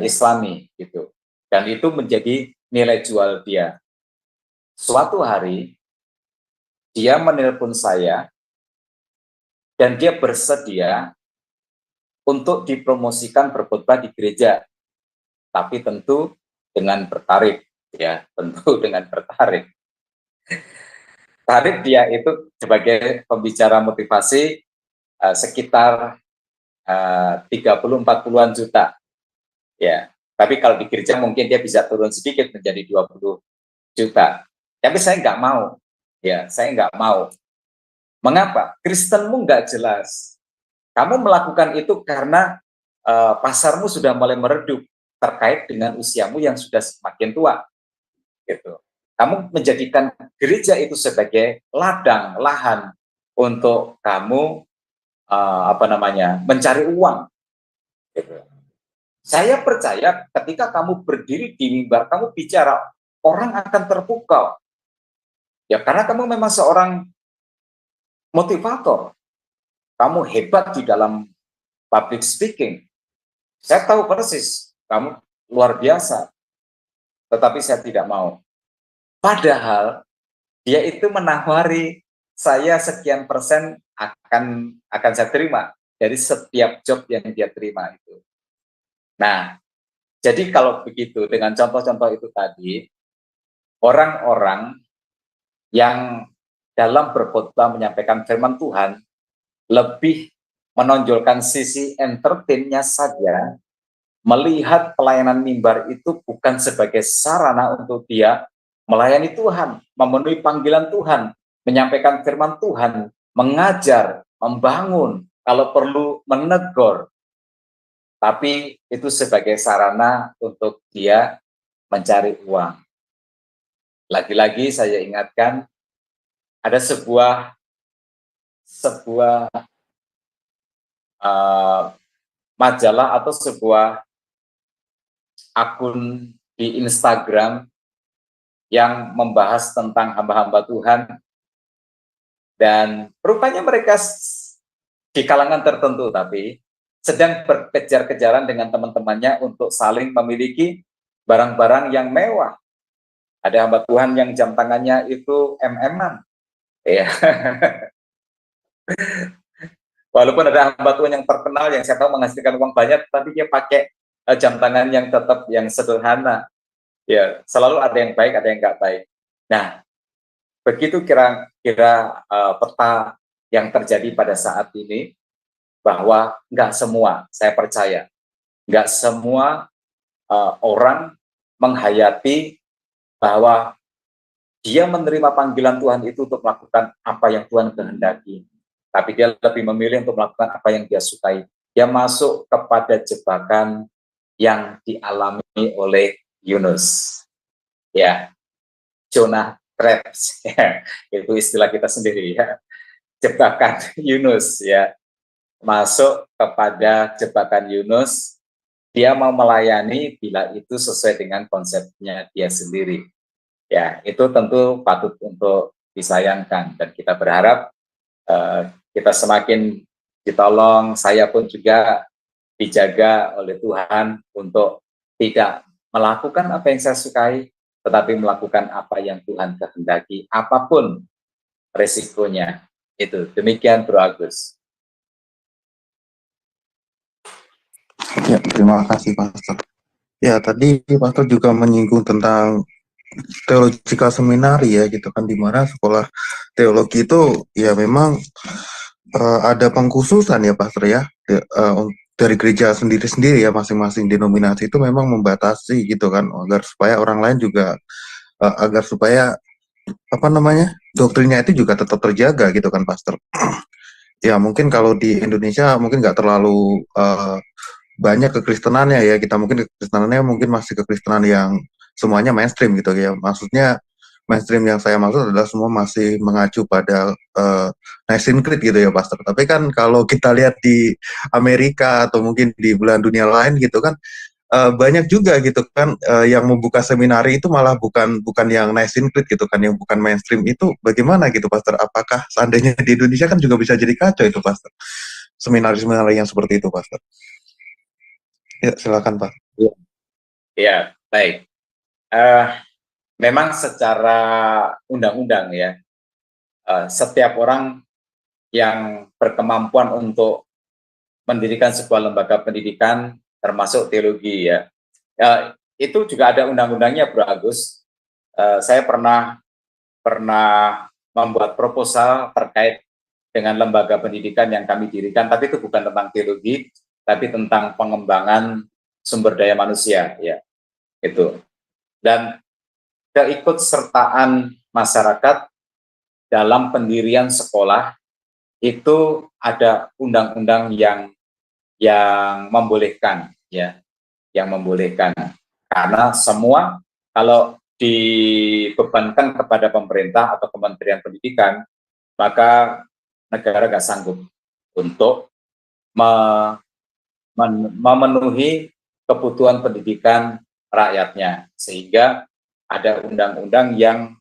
Islami gitu. Dan itu menjadi nilai jual dia. Suatu hari dia menelpon saya dan dia bersedia untuk dipromosikan berkhotbah di gereja, tapi tentu dengan bertarif, ya, tentu dengan bertarif. Tarif dia itu sebagai pembicara motivasi sekitar 30-40-an juta, ya. Tapi kalau di gereja mungkin dia bisa turun sedikit menjadi 20 juta. Tapi saya nggak mau, ya, saya nggak mau. Mengapa? Kristenmu nggak jelas. Kamu melakukan itu karena pasarmu sudah mulai meredup terkait dengan usiamu yang sudah semakin tua, gitu. Kamu menjadikan gereja itu sebagai ladang, lahan untuk kamu mencari uang, gitu. Saya percaya ketika kamu berdiri di mimbar, kamu bicara, orang akan terpukau. Ya, karena kamu memang seorang motivator. Kamu hebat di dalam public speaking. Saya tahu persis, kamu luar biasa. Tetapi saya tidak mau. Padahal dia itu menawari saya sekian persen akan saya terima dari setiap job yang dia terima itu. Nah, jadi kalau begitu dengan contoh-contoh itu tadi, orang-orang yang dalam berkhotbah menyampaikan firman Tuhan lebih menonjolkan sisi entertainnya saja, melihat pelayanan mimbar itu bukan sebagai sarana untuk dia melayani Tuhan, memenuhi panggilan Tuhan, menyampaikan firman Tuhan, mengajar, membangun, kalau perlu menegur, tapi itu sebagai sarana untuk dia mencari uang. Lagi-lagi saya ingatkan, ada sebuah majalah atau sebuah akun di Instagram yang membahas tentang hamba-hamba Tuhan, dan rupanya mereka di kalangan tertentu tapi sedang berkejar-kejaran dengan teman-temannya untuk saling memiliki barang-barang yang mewah. Ada hamba Tuhan yang jam tangannya itu MM-an, ya. Walaupun ada hamba Tuhan yang terkenal yang saya tahu menghasilkan uang banyak, tapi dia pakai jam tangan yang tetap yang sederhana. Ya, selalu ada yang baik, ada yang nggak baik. Nah, begitu kira-kira peta yang terjadi pada saat ini, bahwa nggak semua, saya percaya, nggak semua orang menghayati bahwa dia menerima panggilan Tuhan itu untuk melakukan apa yang Tuhan kehendaki. Tapi dia lebih memilih untuk melakukan apa yang dia sukai. Dia masuk kepada jebakan yang dialami oleh Yunus. Ya, Jonah traps, ya, itu istilah kita sendiri, ya. Jebakan Yunus, ya. Masuk kepada jebakan Yunus, dia mau melayani bila itu sesuai dengan konsepnya dia sendiri. Ya, itu tentu patut untuk disayangkan, dan kita berharap kita semakin ditolong. Saya pun juga dijaga oleh Tuhan untuk tidak melakukan apa yang saya sukai, tetapi melakukan apa yang Tuhan kehendaki, apapun resikonya. Itu demikian Bro Agus. Ya, terima kasih Pastor. Ya, tadi Pastor juga menyinggung tentang theological seminary ya gitu kan, di mana sekolah teologi itu ya memang ada pengkhususan ya Pastor ya, dari gereja sendiri-sendiri ya, masing-masing denominasi itu memang membatasi gitu kan, agar supaya orang lain juga agar supaya apa namanya, doktrinnya itu juga tetap terjaga gitu kan Pastor. Ya mungkin kalau di Indonesia mungkin nggak terlalu banyak kekristenannya ya, kita mungkin kekristenannya mungkin masih kekristenan yang semuanya mainstream gitu ya. Maksudnya mainstream yang saya maksud adalah semua masih mengacu pada Nicene Creed gitu ya Pastor. Tapi kan kalau kita lihat di Amerika atau mungkin di belahan dunia lain gitu kan, banyak juga gitu kan yang membuka seminari itu malah bukan yang Nicene Creed gitu kan, yang bukan mainstream. Itu bagaimana gitu Pastor? Apakah seandainya di Indonesia kan juga bisa jadi kacau itu Pastor? Seminari-seminari yang seperti itu Pastor. Ya, silakan Pak. Ya, baik. Memang secara undang-undang ya, setiap orang yang berkemampuan untuk mendirikan sebuah lembaga pendidikan, termasuk teologi ya, itu juga ada undang-undangnya Bro Agus. Saya pernah membuat proposal terkait dengan lembaga pendidikan yang kami dirikan, tapi itu bukan tentang teologi, tapi tentang pengembangan sumber daya manusia ya, itu. Dan keikutsertaan masyarakat dalam pendirian sekolah itu ada undang-undang yang membolehkan ya, yang membolehkan, karena semua kalau dibebankan kepada pemerintah atau Kementerian Pendidikan, maka negara nggak sanggup untuk memenuhi kebutuhan pendidikan rakyatnya, sehingga ada undang-undang yang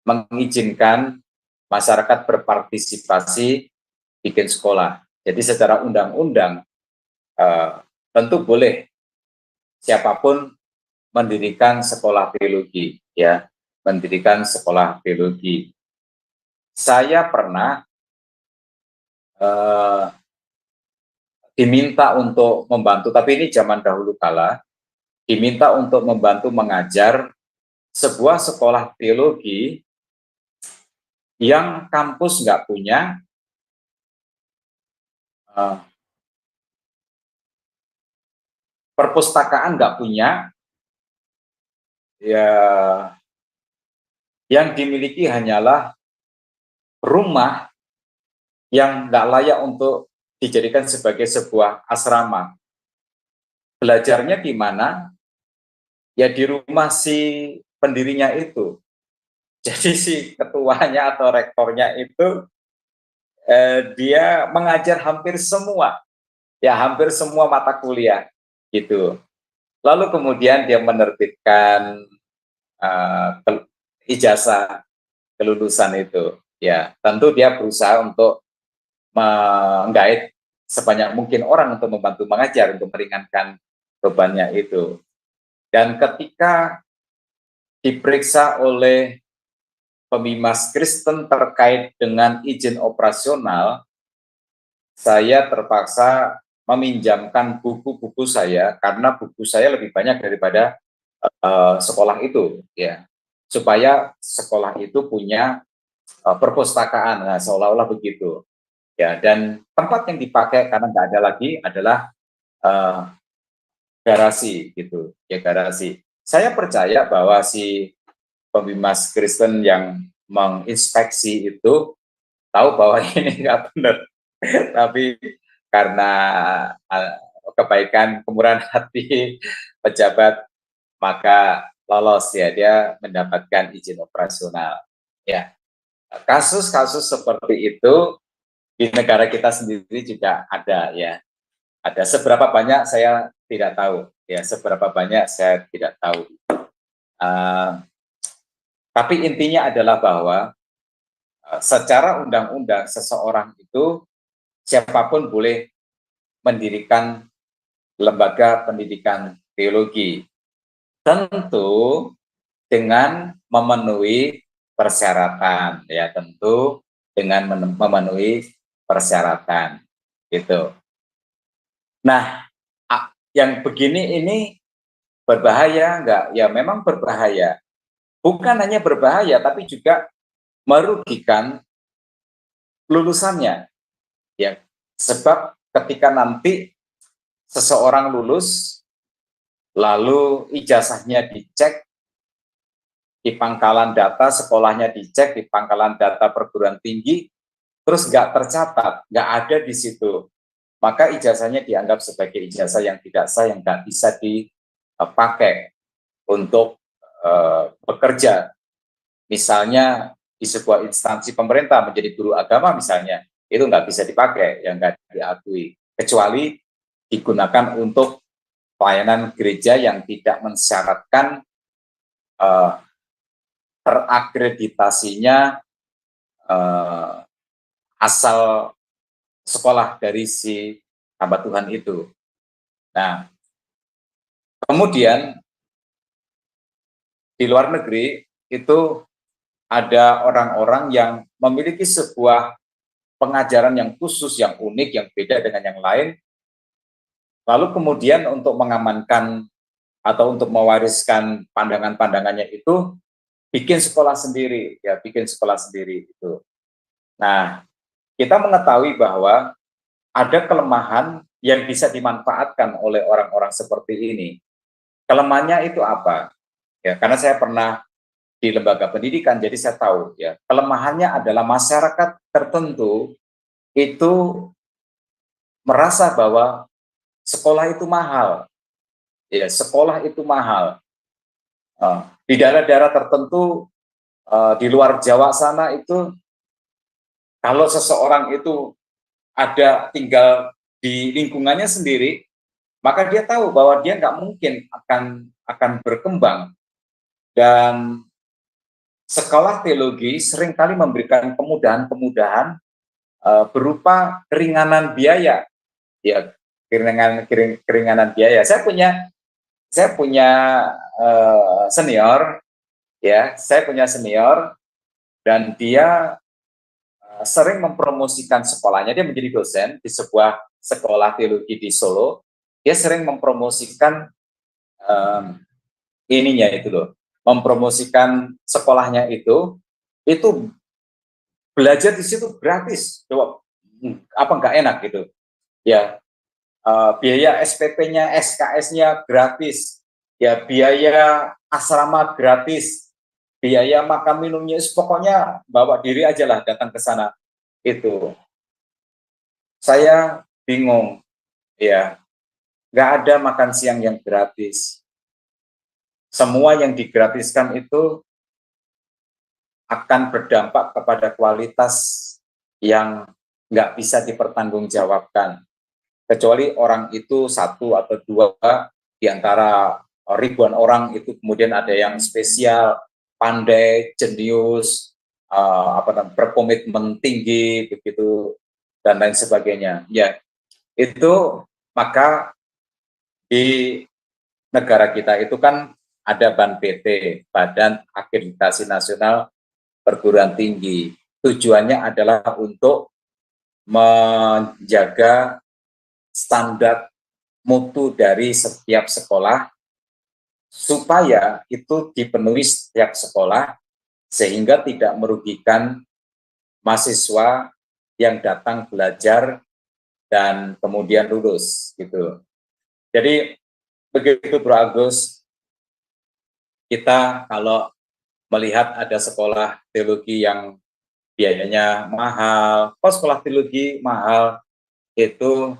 mengizinkan masyarakat berpartisipasi bikin sekolah. Jadi secara undang-undang tentu boleh siapapun mendirikan sekolah teologi ya, mendirikan sekolah teologi. Saya pernah diminta untuk membantu, tapi ini zaman dahulu kala, diminta untuk membantu mengajar sebuah sekolah teologi yang kampus nggak punya perpustakaan, nggak punya, ya yang dimiliki hanyalah rumah yang nggak layak untuk dijadikan sebagai sebuah asrama. Belajarnya di mana? Ya di rumah si pendirinya itu. Jadi si ketuanya atau rektornya itu dia mengajar hampir semua mata kuliah gitu. Lalu kemudian dia menerbitkan ijazah kelulusan itu. Ya, tentu dia berusaha untuk menggait sebanyak mungkin orang untuk membantu mengajar, untuk meringankan bebannya itu. Dan ketika diperiksa oleh Pemimas Kristen terkait dengan izin operasional, saya terpaksa meminjamkan buku-buku saya, karena buku saya lebih banyak daripada sekolah itu, ya, supaya sekolah itu punya perpustakaan, nah, seolah-olah begitu, ya. Dan tempat yang dipakai karena nggak ada lagi adalah garasi, gitu, ya, garasi. Saya percaya bahwa si Pemimas Kristen yang menginspeksi itu tahu bahwa ini nggak benar, tapi karena kebaikan, kemurahan hati pejabat, maka lolos ya, dia mendapatkan izin operasional. Ya, kasus-kasus seperti itu di negara kita sendiri juga ada ya. Ada seberapa banyak saya tidak tahu ya, seberapa banyak saya tidak tahu. Tapi intinya adalah bahwa secara undang-undang seseorang itu siapapun boleh mendirikan lembaga pendidikan teologi. Tentu dengan memenuhi persyaratan, ya tentu dengan memenuhi persyaratan, gitu. Nah, yang begini ini berbahaya enggak? Ya memang berbahaya. Bukan hanya berbahaya, tapi juga merugikan lulusannya. Ya, sebab ketika nanti seseorang lulus, lalu ijazahnya dicek di pangkalan data, sekolahnya dicek di pangkalan data perguruan tinggi, terus nggak tercatat, nggak ada di situ, maka ijazahnya dianggap sebagai ijazah yang tidak sah, yang nggak bisa dipakai untuk bekerja. Misalnya di sebuah instansi pemerintah menjadi guru agama misalnya, itu nggak bisa dipakai, yang nggak diakui, kecuali digunakan untuk pelayanan gereja yang tidak mensyaratkan terakreditasinya asal sekolah dari si hamba Tuhan itu. Nah, kemudian di luar negeri itu ada orang-orang yang memiliki sebuah pengajaran yang khusus, yang unik, yang beda dengan yang lain. Lalu kemudian untuk mengamankan atau untuk mewariskan pandangan-pandangannya itu bikin sekolah sendiri, ya bikin sekolah sendiri itu. Nah, kita mengetahui bahwa ada kelemahan yang bisa dimanfaatkan oleh orang-orang seperti ini. Kelemahannya itu apa? Ya, karena saya pernah di lembaga pendidikan, jadi saya tahu ya, kelemahannya adalah masyarakat tertentu itu merasa bahwa sekolah itu mahal. Ya, sekolah itu mahal. Di daerah-daerah tertentu di luar Jawa sana itu, kalau seseorang itu ada tinggal di lingkungannya sendiri, maka dia tahu bahwa dia nggak mungkin akan berkembang. Dan sekolah teologi seringkali memberikan kemudahan-kemudahan berupa keringanan biaya, ya keringanan biaya. Saya punya senior, ya saya punya senior, dan dia sering mempromosikan sekolahnya. Dia menjadi dosen di sebuah sekolah teologi di Solo. Dia sering mempromosikan ininya itu loh, mempromosikan sekolahnya itu belajar di situ gratis. Coba apa nggak enak gitu? Ya, biaya SPP-nya, SKS-nya gratis. Ya, biaya asrama gratis. Biaya makan minumnya, pokoknya bawa diri aja lah datang ke sana. Itu. Saya bingung, ya, nggak ada makan siang yang gratis. Semua yang digratiskan itu akan berdampak kepada kualitas yang nggak bisa dipertanggungjawabkan. Kecuali orang itu satu atau dua di antara ribuan orang itu kemudian ada yang spesial, pandai, jenius, berkomitmen tinggi, begitu, dan lain sebagainya. Ya, itu maka di negara kita itu kan ada BAN-PT, Badan Akreditasi Nasional Perguruan Tinggi. Tujuannya adalah untuk menjaga standar mutu dari setiap sekolah supaya itu dipenuhi setiap sekolah sehingga tidak merugikan mahasiswa yang datang belajar dan kemudian lulus gitu. Jadi begitu Bro Agus, kita kalau melihat ada sekolah teologi yang biayanya mahal, kok sekolah teologi mahal, itu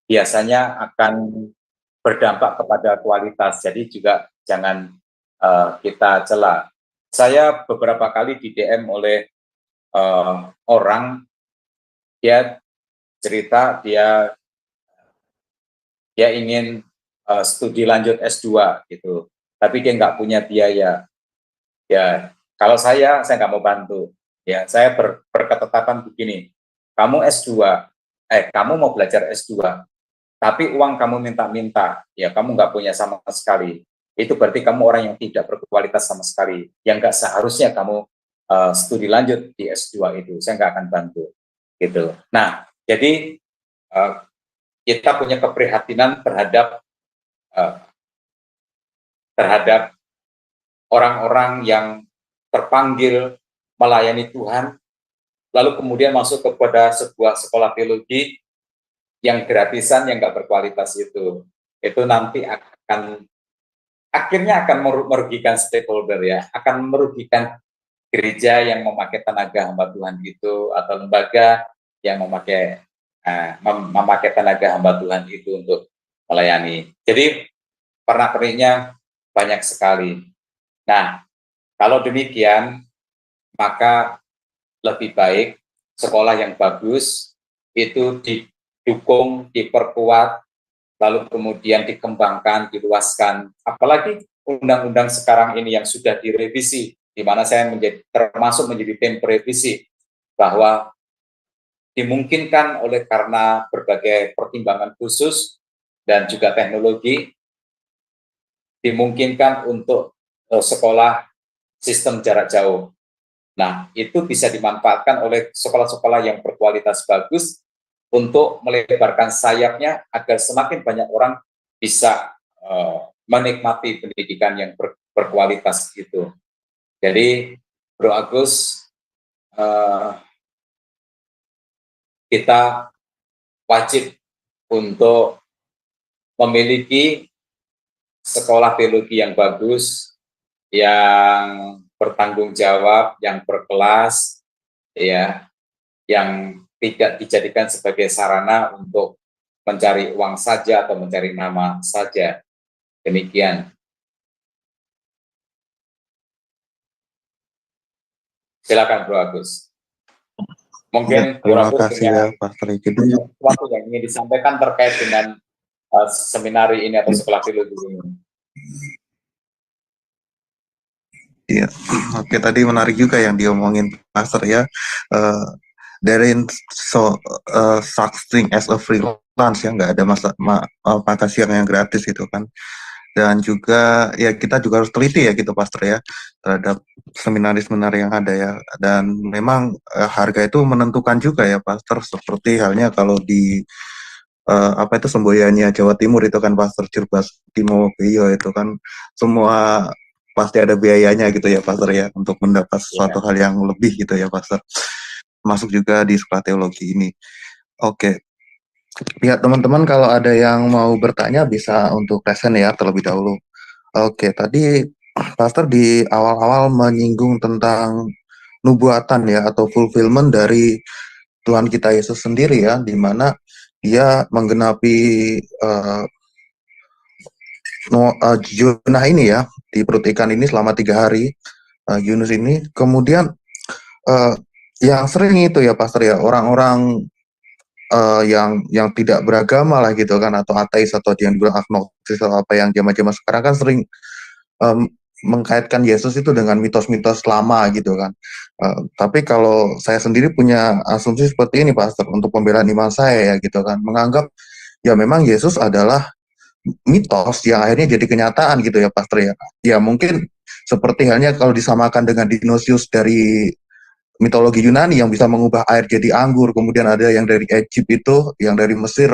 biasanya akan berdampak kepada kualitas. Jadi juga jangan kita cela. Saya beberapa kali di DM oleh orang, dia cerita dia ingin studi lanjut S2 gitu, tapi dia nggak punya biaya. Ya, kalau saya nggak mau bantu. Ya, saya berketetapan begini, kamu S2, kamu mau belajar S2, tapi uang kamu minta-minta, ya kamu nggak punya sama sekali. Itu berarti kamu orang yang tidak berkualitas sama sekali, yang nggak seharusnya kamu studi lanjut di S2 itu. Saya nggak akan bantu, gitu. Nah, jadi kita punya keprihatinan terhadap orang-orang yang terpanggil melayani Tuhan, lalu kemudian masuk kepada sebuah sekolah teologi yang gratisan, yang nggak berkualitas itu nanti akhirnya akan merugikan stakeholder ya, akan merugikan gereja yang memakai tenaga hamba Tuhan itu, atau lembaga yang memakai tenaga hamba Tuhan itu untuk melayani. Jadi pernak-perniknya banyak sekali. Nah, kalau demikian, maka lebih baik sekolah yang bagus itu didukung, diperkuat, lalu kemudian dikembangkan, diluaskan. Apalagi undang-undang sekarang ini yang sudah direvisi, di mana saya termasuk menjadi tim revisi, bahwa dimungkinkan karena berbagai pertimbangan khusus dan juga teknologi, dimungkinkan untuk sekolah sistem jarak jauh. Nah, itu bisa dimanfaatkan oleh sekolah-sekolah yang berkualitas bagus untuk melebarkan sayapnya agar semakin banyak orang bisa menikmati pendidikan yang berkualitas itu. Jadi, Bro Agus, kita wajib untuk memiliki sekolah teologi yang bagus, yang bertanggung jawab, yang berkelas, ya, yang tidak dijadikan sebagai sarana untuk mencari uang saja atau mencari nama saja. Demikian. Silakan Bro Agus. Mungkin Terima kasih ya Pastor Iki. Sesuatu yang ingin disampaikan terkait dengan seminari ini atau sekolah teologi ini. Iya, oke, tadi menarik juga yang diomongin Pastor ya. There is such thing as a free lunch ya, nggak ada makan siang yang gratis gitu kan. Dan juga ya kita juga harus teliti ya gitu Pastor ya terhadap seminar-seminar yang ada ya. Dan memang harga itu menentukan juga ya Pastor, seperti halnya kalau di semboyannya Jawa Timur itu kan Pastor Cirbas Timo Beyo itu kan semua pasti ada biayanya gitu ya Pastor ya untuk mendapat suatu hal yang lebih gitu ya Pastor. Masuk juga di sekolah teologi ini. Oke. Ya teman-teman, kalau ada yang mau bertanya bisa untuk present ya terlebih dahulu. Oke, tadi Pastor di awal-awal menyinggung tentang nubuatan ya atau fulfillment dari Tuhan kita Yesus sendiri ya, di mana dia menggenapi Yunus ini ya di perut ikan ini selama 3 hari. Yunus ini kemudian yang sering itu ya Pastor ya, orang-orang yang tidak beragama lah gitu kan, atau ateis atau yang bilang agnostis atau apa yang zaman-zaman sekarang kan sering mengkaitkan Yesus itu dengan mitos-mitos lama gitu kan. Tapi kalau saya sendiri punya asumsi seperti ini Pastor, untuk pembelaan iman saya ya gitu kan, menganggap ya memang Yesus adalah mitos yang akhirnya jadi kenyataan gitu ya Pastor ya. Ya mungkin seperti halnya kalau disamakan dengan Dionysius dari mitologi Yunani yang bisa mengubah air jadi anggur, kemudian ada yang dari Egypt itu, yang dari Mesir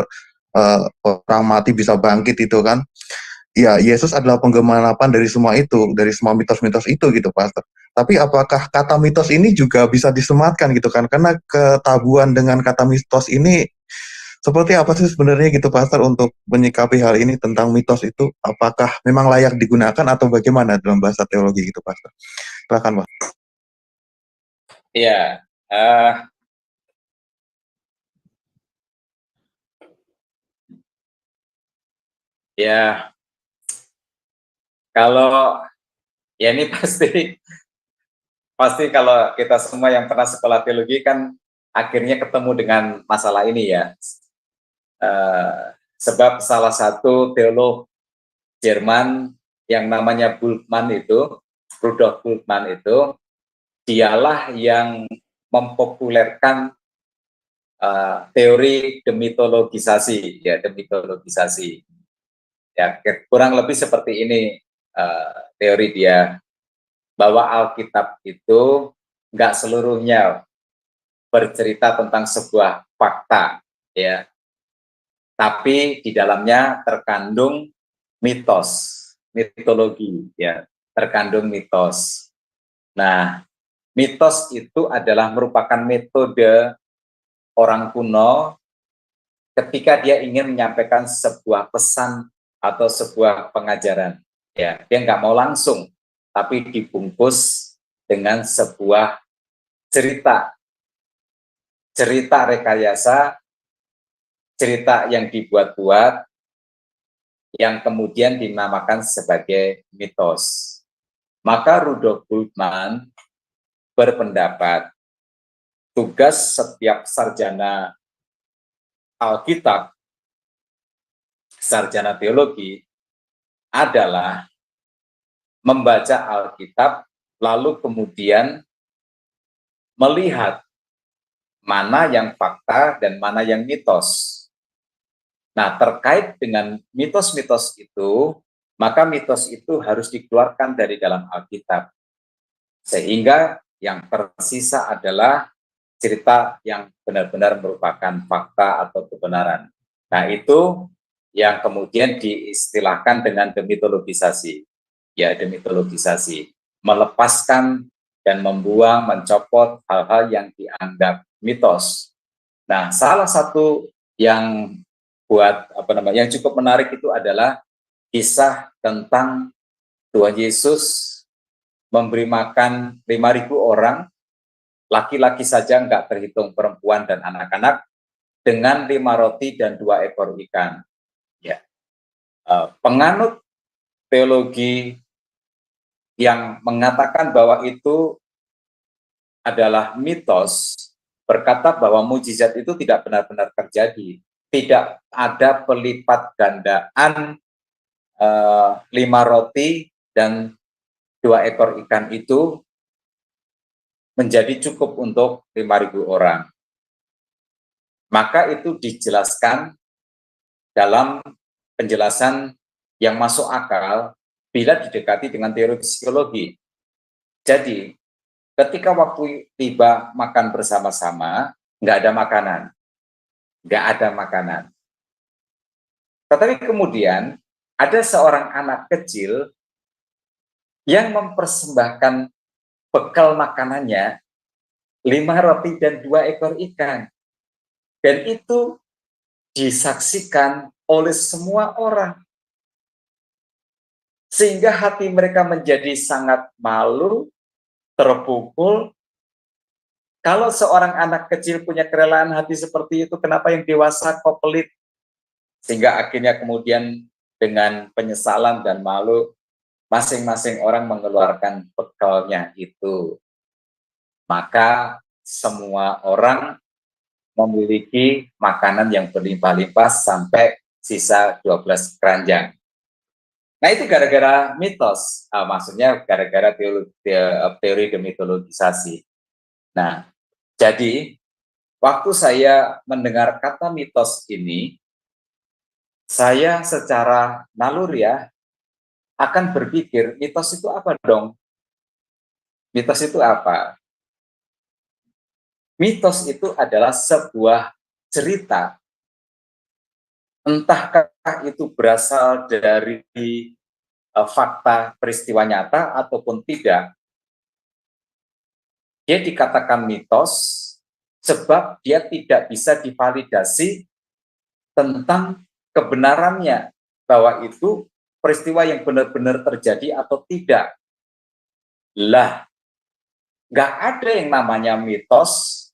orang mati bisa bangkit itu kan. Ya, Yesus adalah penggemaran dari semua itu, dari semua mitos-mitos itu gitu Pastor. Tapi apakah kata mitos ini juga bisa disematkan gitu kan? Karena ketabuhan dengan kata mitos ini seperti apa sih sebenarnya gitu Pastor untuk menyikapi hal ini tentang mitos itu? Apakah memang layak digunakan atau bagaimana dalam bahasa teologi gitu Pastor? Silakan Pak. Iya, ya kalau ya ini pasti kalau kita semua yang pernah sekolah teologi kan akhirnya ketemu dengan masalah ini ya. Sebab salah satu teolog Jerman yang namanya Rudolf Bultmann itu, dialah yang mempopulerkan teori demitologisasi, ya demitologisasi. Ya kurang lebih seperti ini teori dia, bahwa Alkitab itu nggak seluruhnya bercerita tentang sebuah fakta, ya, tapi di dalamnya terkandung mitos, mitologi, ya, terkandung mitos. Nah, mitos itu adalah merupakan metode orang kuno ketika dia ingin menyampaikan sebuah pesan atau sebuah pengajaran. Ya, dia nggak mau langsung, tapi dibungkus dengan sebuah cerita, cerita rekayasa, cerita yang dibuat-buat, yang kemudian dinamakan sebagai mitos. Maka Rudolf Bultmann berpendapat tugas setiap sarjana Alkitab, sarjana teologi, adalah membaca Alkitab lalu kemudian melihat mana yang fakta dan mana yang mitos. Nah, terkait dengan mitos-mitos itu, maka mitos itu harus dikeluarkan dari dalam Alkitab. Sehingga yang tersisa adalah cerita yang benar-benar merupakan fakta atau kebenaran. Nah, itu yang kemudian diistilahkan dengan demitologisasi. Ya, demitologisasi. Melepaskan dan membuang, mencopot hal-hal yang dianggap mitos. Nah, salah satu yang yang cukup menarik itu adalah kisah tentang Tuhan Yesus memberi makan 5.000 orang, laki-laki saja, nggak terhitung perempuan dan anak-anak, dengan 5 roti dan 2 ekor ikan. Ya. Penganut teologi yang mengatakan bahwa itu adalah mitos, berkata bahwa mujizat itu tidak benar-benar terjadi. Tidak ada pelipat gandaan 5 roti dan 2 ekor ikan itu menjadi cukup untuk 5.000 orang. Maka itu dijelaskan dalam penjelasan yang masuk akal bila didekati dengan teori psikologi. Jadi, ketika waktu tiba makan bersama-sama, nggak ada makanan. Nggak ada makanan. Tetapi kemudian ada seorang anak kecil yang mempersembahkan bekal makanannya 5 roti dan 2 ekor ikan. Dan itu disaksikan oleh semua orang. Sehingga hati mereka menjadi sangat malu, terpukul. Kalau seorang anak kecil punya kerelaan hati seperti itu, kenapa yang dewasa kok pelit? Sehingga akhirnya kemudian dengan penyesalan dan malu, masing-masing orang mengeluarkan bekalnya itu. Maka semua orang memiliki makanan yang berlimpah-limpah sampai sisa 12 keranjang. Nah, itu gara-gara mitos, maksudnya gara-gara teori demitologisasi. Nah, jadi waktu saya mendengar kata mitos ini, saya secara naluriah akan berpikir, mitos itu apa dong? Mitos itu apa? Mitos itu adalah sebuah cerita, entahkah itu berasal dari fakta peristiwa nyata ataupun tidak. Dia dikatakan mitos sebab dia tidak bisa divalidasi tentang kebenarannya, bahwa itu peristiwa yang benar-benar terjadi atau tidak. Lah, nggak ada yang namanya mitos,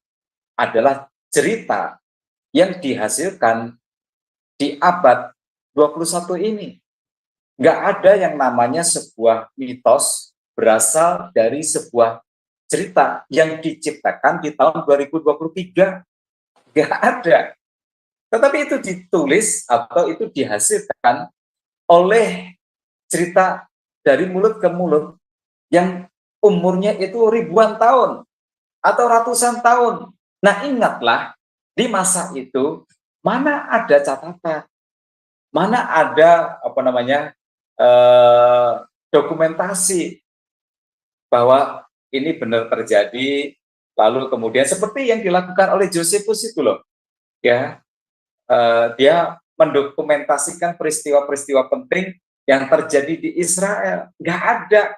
adalah cerita yang dihasilkan di abad 21 ini. Nggak ada yang namanya sebuah mitos berasal dari sebuah cerita yang diciptakan di tahun 2023. Nggak ada. Tetapi itu ditulis atau itu dihasilkan oleh cerita dari mulut ke mulut yang umurnya itu ribuan tahun atau ratusan tahun. Nah, ingatlah Di masa itu, mana ada catatan, mana ada dokumentasi bahwa ini benar terjadi, lalu kemudian seperti yang dilakukan oleh Josephus itu loh, ya, dia mendokumentasikan peristiwa-peristiwa penting yang terjadi di Israel. Nggak ada,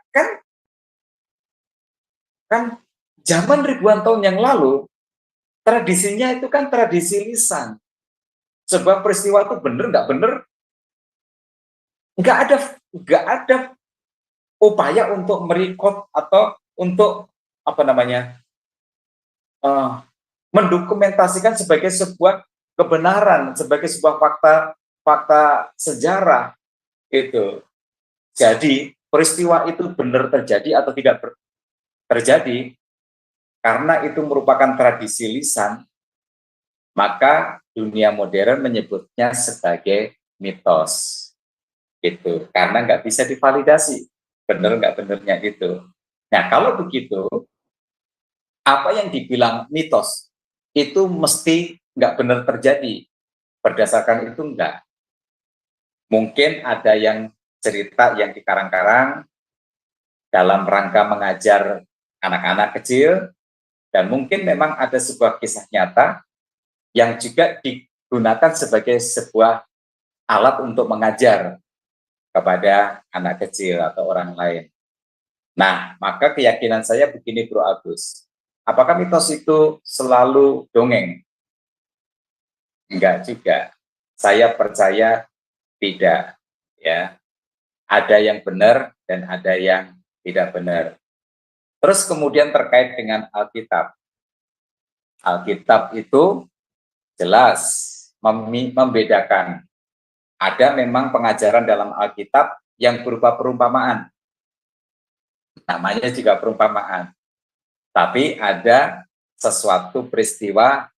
kan zaman ribuan tahun yang lalu, tradisinya itu kan tradisi lisan. Sebuah peristiwa itu benar nggak benar, nggak ada upaya untuk merekod atau untuk mendokumentasikan sebagai sebuah kebenaran, sebagai sebuah fakta sejarah itu. Jadi peristiwa itu benar terjadi atau tidak terjadi, karena itu merupakan tradisi lisan, maka dunia modern menyebutnya sebagai mitos. Itu karena nggak bisa divalidasi benar nggak benernya itu. Nah, kalau begitu, apa yang dibilang mitos itu mesti nggak benar terjadi. Berdasarkan itu enggak. Mungkin ada yang cerita yang dikarang-karang dalam rangka mengajar anak-anak kecil, dan mungkin memang ada sebuah kisah nyata yang juga digunakan sebagai sebuah alat untuk mengajar kepada anak kecil atau orang lain. Nah, maka keyakinan saya begini, Bro Agus. Apakah mitos itu selalu dongeng? Enggak juga. Saya percaya tidak. Ya, ada yang benar dan ada yang tidak benar. Terus kemudian terkait dengan Alkitab. Alkitab itu jelas membedakan. Ada memang pengajaran dalam Alkitab yang berupa perumpamaan. Namanya juga perumpamaan. Tapi ada sesuatu peristiwa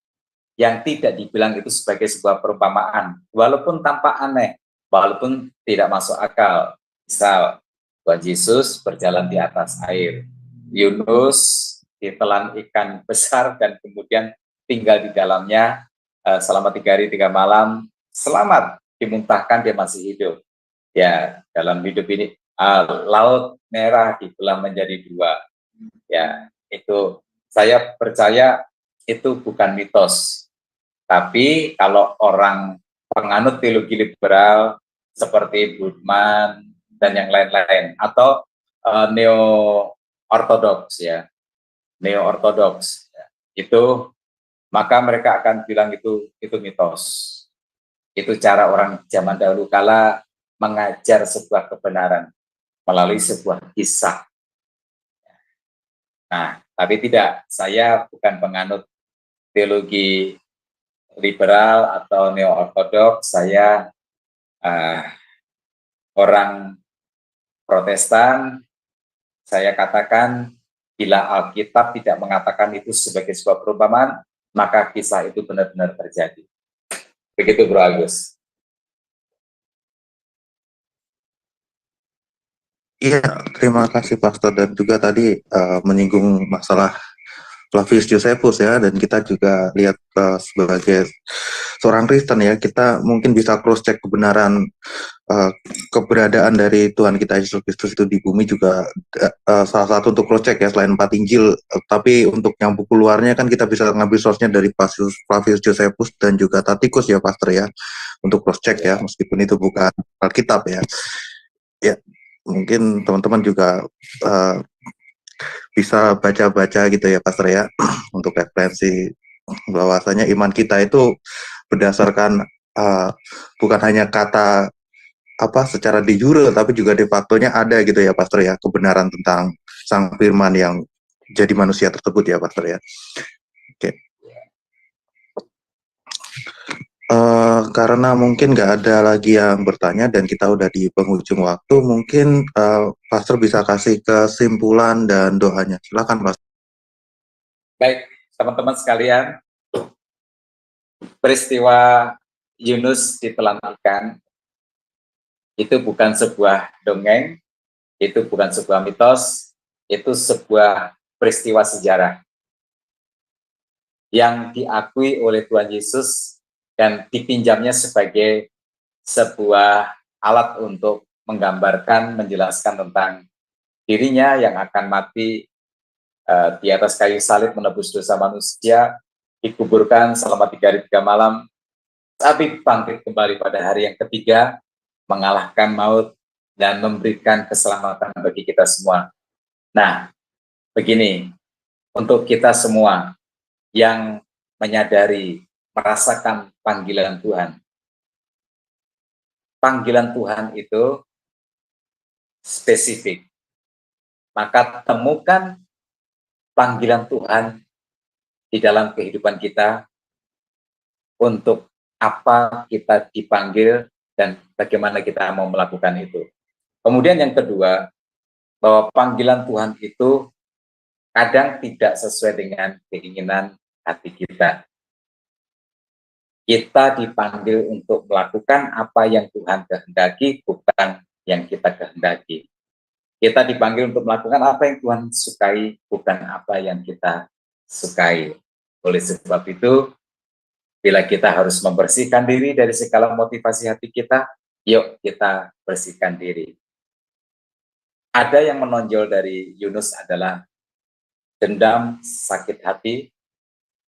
yang tidak dibilang itu sebagai sebuah perumpamaan. Walaupun tampak aneh, walaupun tidak masuk akal. Misal, Tuhan Yesus berjalan di atas air. Yunus ditelan ikan besar dan kemudian tinggal di dalamnya selama 3 hari 3 malam. Selamat, dimuntahkan, dia masih hidup. Ya, dalam hidup ini laut merah dibelah menjadi 2. Ya, itu saya percaya itu bukan mitos. Tapi kalau orang penganut teologi liberal seperti Bultmann dan yang lain-lain, atau neo-ortodoks ya, neo-ortodoks ya, itu maka mereka akan bilang itu mitos. Itu cara orang zaman dahulu kala mengajar sebuah kebenaran melalui sebuah kisah. Nah, tapi tidak, saya bukan penganut teologi liberal atau neo-ortodoks, saya orang Protestan. Saya katakan, bila Alkitab tidak mengatakan itu sebagai sebuah perumpamaan, maka kisah itu benar-benar terjadi. Begitu, Bro Agus. Iya, terima kasih Pastor, dan juga tadi menyinggung masalah Flavius Josephus ya, dan kita juga lihat sebagai seorang Kristen ya, kita mungkin bisa cross check kebenaran keberadaan dari Tuhan kita Yesus Kristus itu di bumi juga salah satu untuk cross check ya, selain 4 Injil, tapi untuk yang buku luarnya kan kita bisa ngambil source-nya dari Flavius Josephus dan juga Tacitus ya Pastor ya, untuk cross check ya, meskipun itu bukan Alkitab ya. Ya, mungkin teman-teman juga bisa baca-baca gitu ya Pastor ya, untuk referensi bahwasanya iman kita itu berdasarkan bukan hanya kata secara de jure, tapi juga de facto-nya ada gitu ya Pastor ya, kebenaran tentang Sang Firman yang jadi manusia tersebut ya Pastor ya. Oke. Karena mungkin nggak ada lagi yang bertanya dan kita udah di penghujung waktu, mungkin Pastor bisa kasih kesimpulan dan doanya. Silakan Pastor. Baik, teman-teman sekalian, peristiwa Yunus ditelan ikan itu bukan sebuah dongeng, itu bukan sebuah mitos, itu sebuah peristiwa sejarah yang diakui oleh Tuhan Yesus dan dipinjamnya sebagai sebuah alat untuk menggambarkan, menjelaskan tentang dirinya yang akan mati di atas kayu salib menebus dosa manusia, dikuburkan selama 3 hari 3 malam, tapi bangkit kembali pada hari yang ketiga, mengalahkan maut dan memberikan keselamatan bagi kita semua. Nah, begini, untuk kita semua yang menyadari, merasakan panggilan Tuhan. Panggilan Tuhan itu spesifik. Maka temukan panggilan Tuhan di dalam kehidupan kita untuk apa kita dipanggil dan bagaimana kita mau melakukan itu. Kemudian yang kedua, bahwa panggilan Tuhan itu kadang tidak sesuai dengan keinginan hati kita. Kita dipanggil untuk melakukan apa yang Tuhan kehendaki, bukan yang kita kehendaki. Kita dipanggil untuk melakukan apa yang Tuhan sukai, bukan apa yang kita sukai. Oleh sebab itu, bila kita harus membersihkan diri dari segala motivasi hati kita, yuk kita bersihkan diri. Ada yang menonjol dari Yunus adalah dendam, sakit hati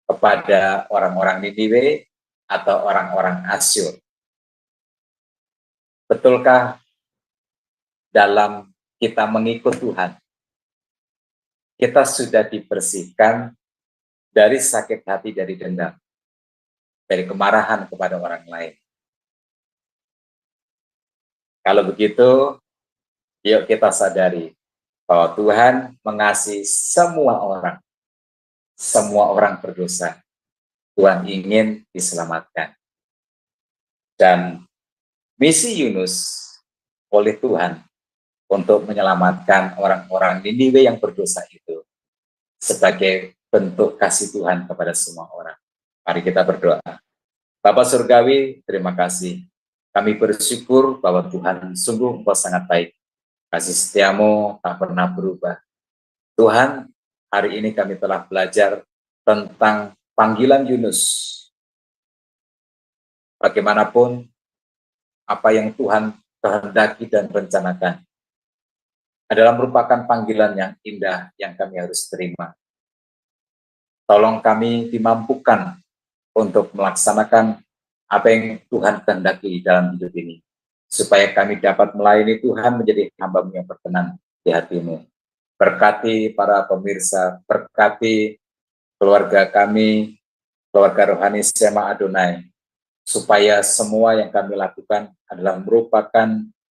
kepada orang-orang Niniwe atau orang-orang Asyur. Betulkah dalam kita mengikut Tuhan, kita sudah dibersihkan dari sakit hati, dari dendam, dari kemarahan kepada orang lain? Kalau begitu, yuk kita sadari bahwa Tuhan mengasihi semua orang berdosa. Tuhan ingin diselamatkan. Dan misi Yunus oleh Tuhan untuk menyelamatkan orang-orang Niniwe yang berdosa itu sebagai bentuk kasih Tuhan kepada semua orang. Mari kita berdoa. Bapa Surgawi, terima kasih. Kami bersyukur bahwa Tuhan sungguh Engkau sangat baik. Kasih setiamu tak pernah berubah. Tuhan, hari ini kami telah belajar tentang panggilan Yunus. Bagaimanapun, apa yang Tuhan kehendaki dan rencanakan adalah merupakan panggilan yang indah yang kami harus terima. Tolong kami dimampukan untuk melaksanakan apa yang Tuhan kehendaki dalam hidup ini, supaya kami dapat melayani Tuhan menjadi hamba-Mu yang berkenan di hati-Mu. Berkati para pemirsa, berkati keluarga kami, keluarga rohani Sema Adonai, supaya semua yang kami lakukan adalah merupakan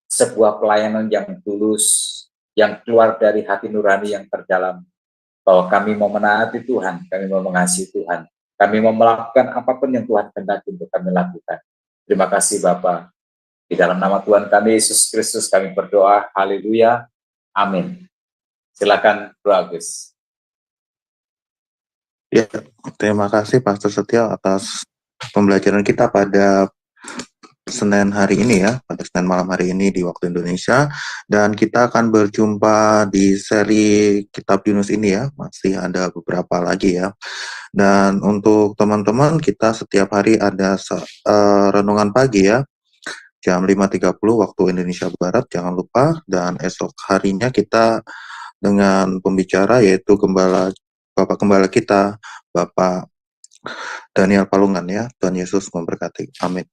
sebuah pelayanan yang tulus, yang keluar dari hati nurani yang terdalam, bahwa kami mau menaati Tuhan, kami mau mengasihi Tuhan, kami mau melakukan apapun yang Tuhan kehendaki untuk kami lakukan. Terima kasih Bapa. Di dalam nama Tuhan kami, Yesus Kristus, kami berdoa. Haleluya. Amin. Silakan Bro Agus. Ya, terima kasih Pastor Setia atas pembelajaran kita pada Senin hari ini ya, pada Senin malam hari ini di waktu Indonesia, dan kita akan berjumpa di seri Kitab Yunus ini ya, masih ada beberapa lagi ya. Dan untuk teman-teman, kita setiap hari ada renungan pagi ya, jam 5.30 waktu Indonesia Barat, jangan lupa. Dan esok harinya kita dengan pembicara yaitu Bapak Gembala kita, Bapak Daniel Palungan ya. Tuhan Yesus memberkati. Amin.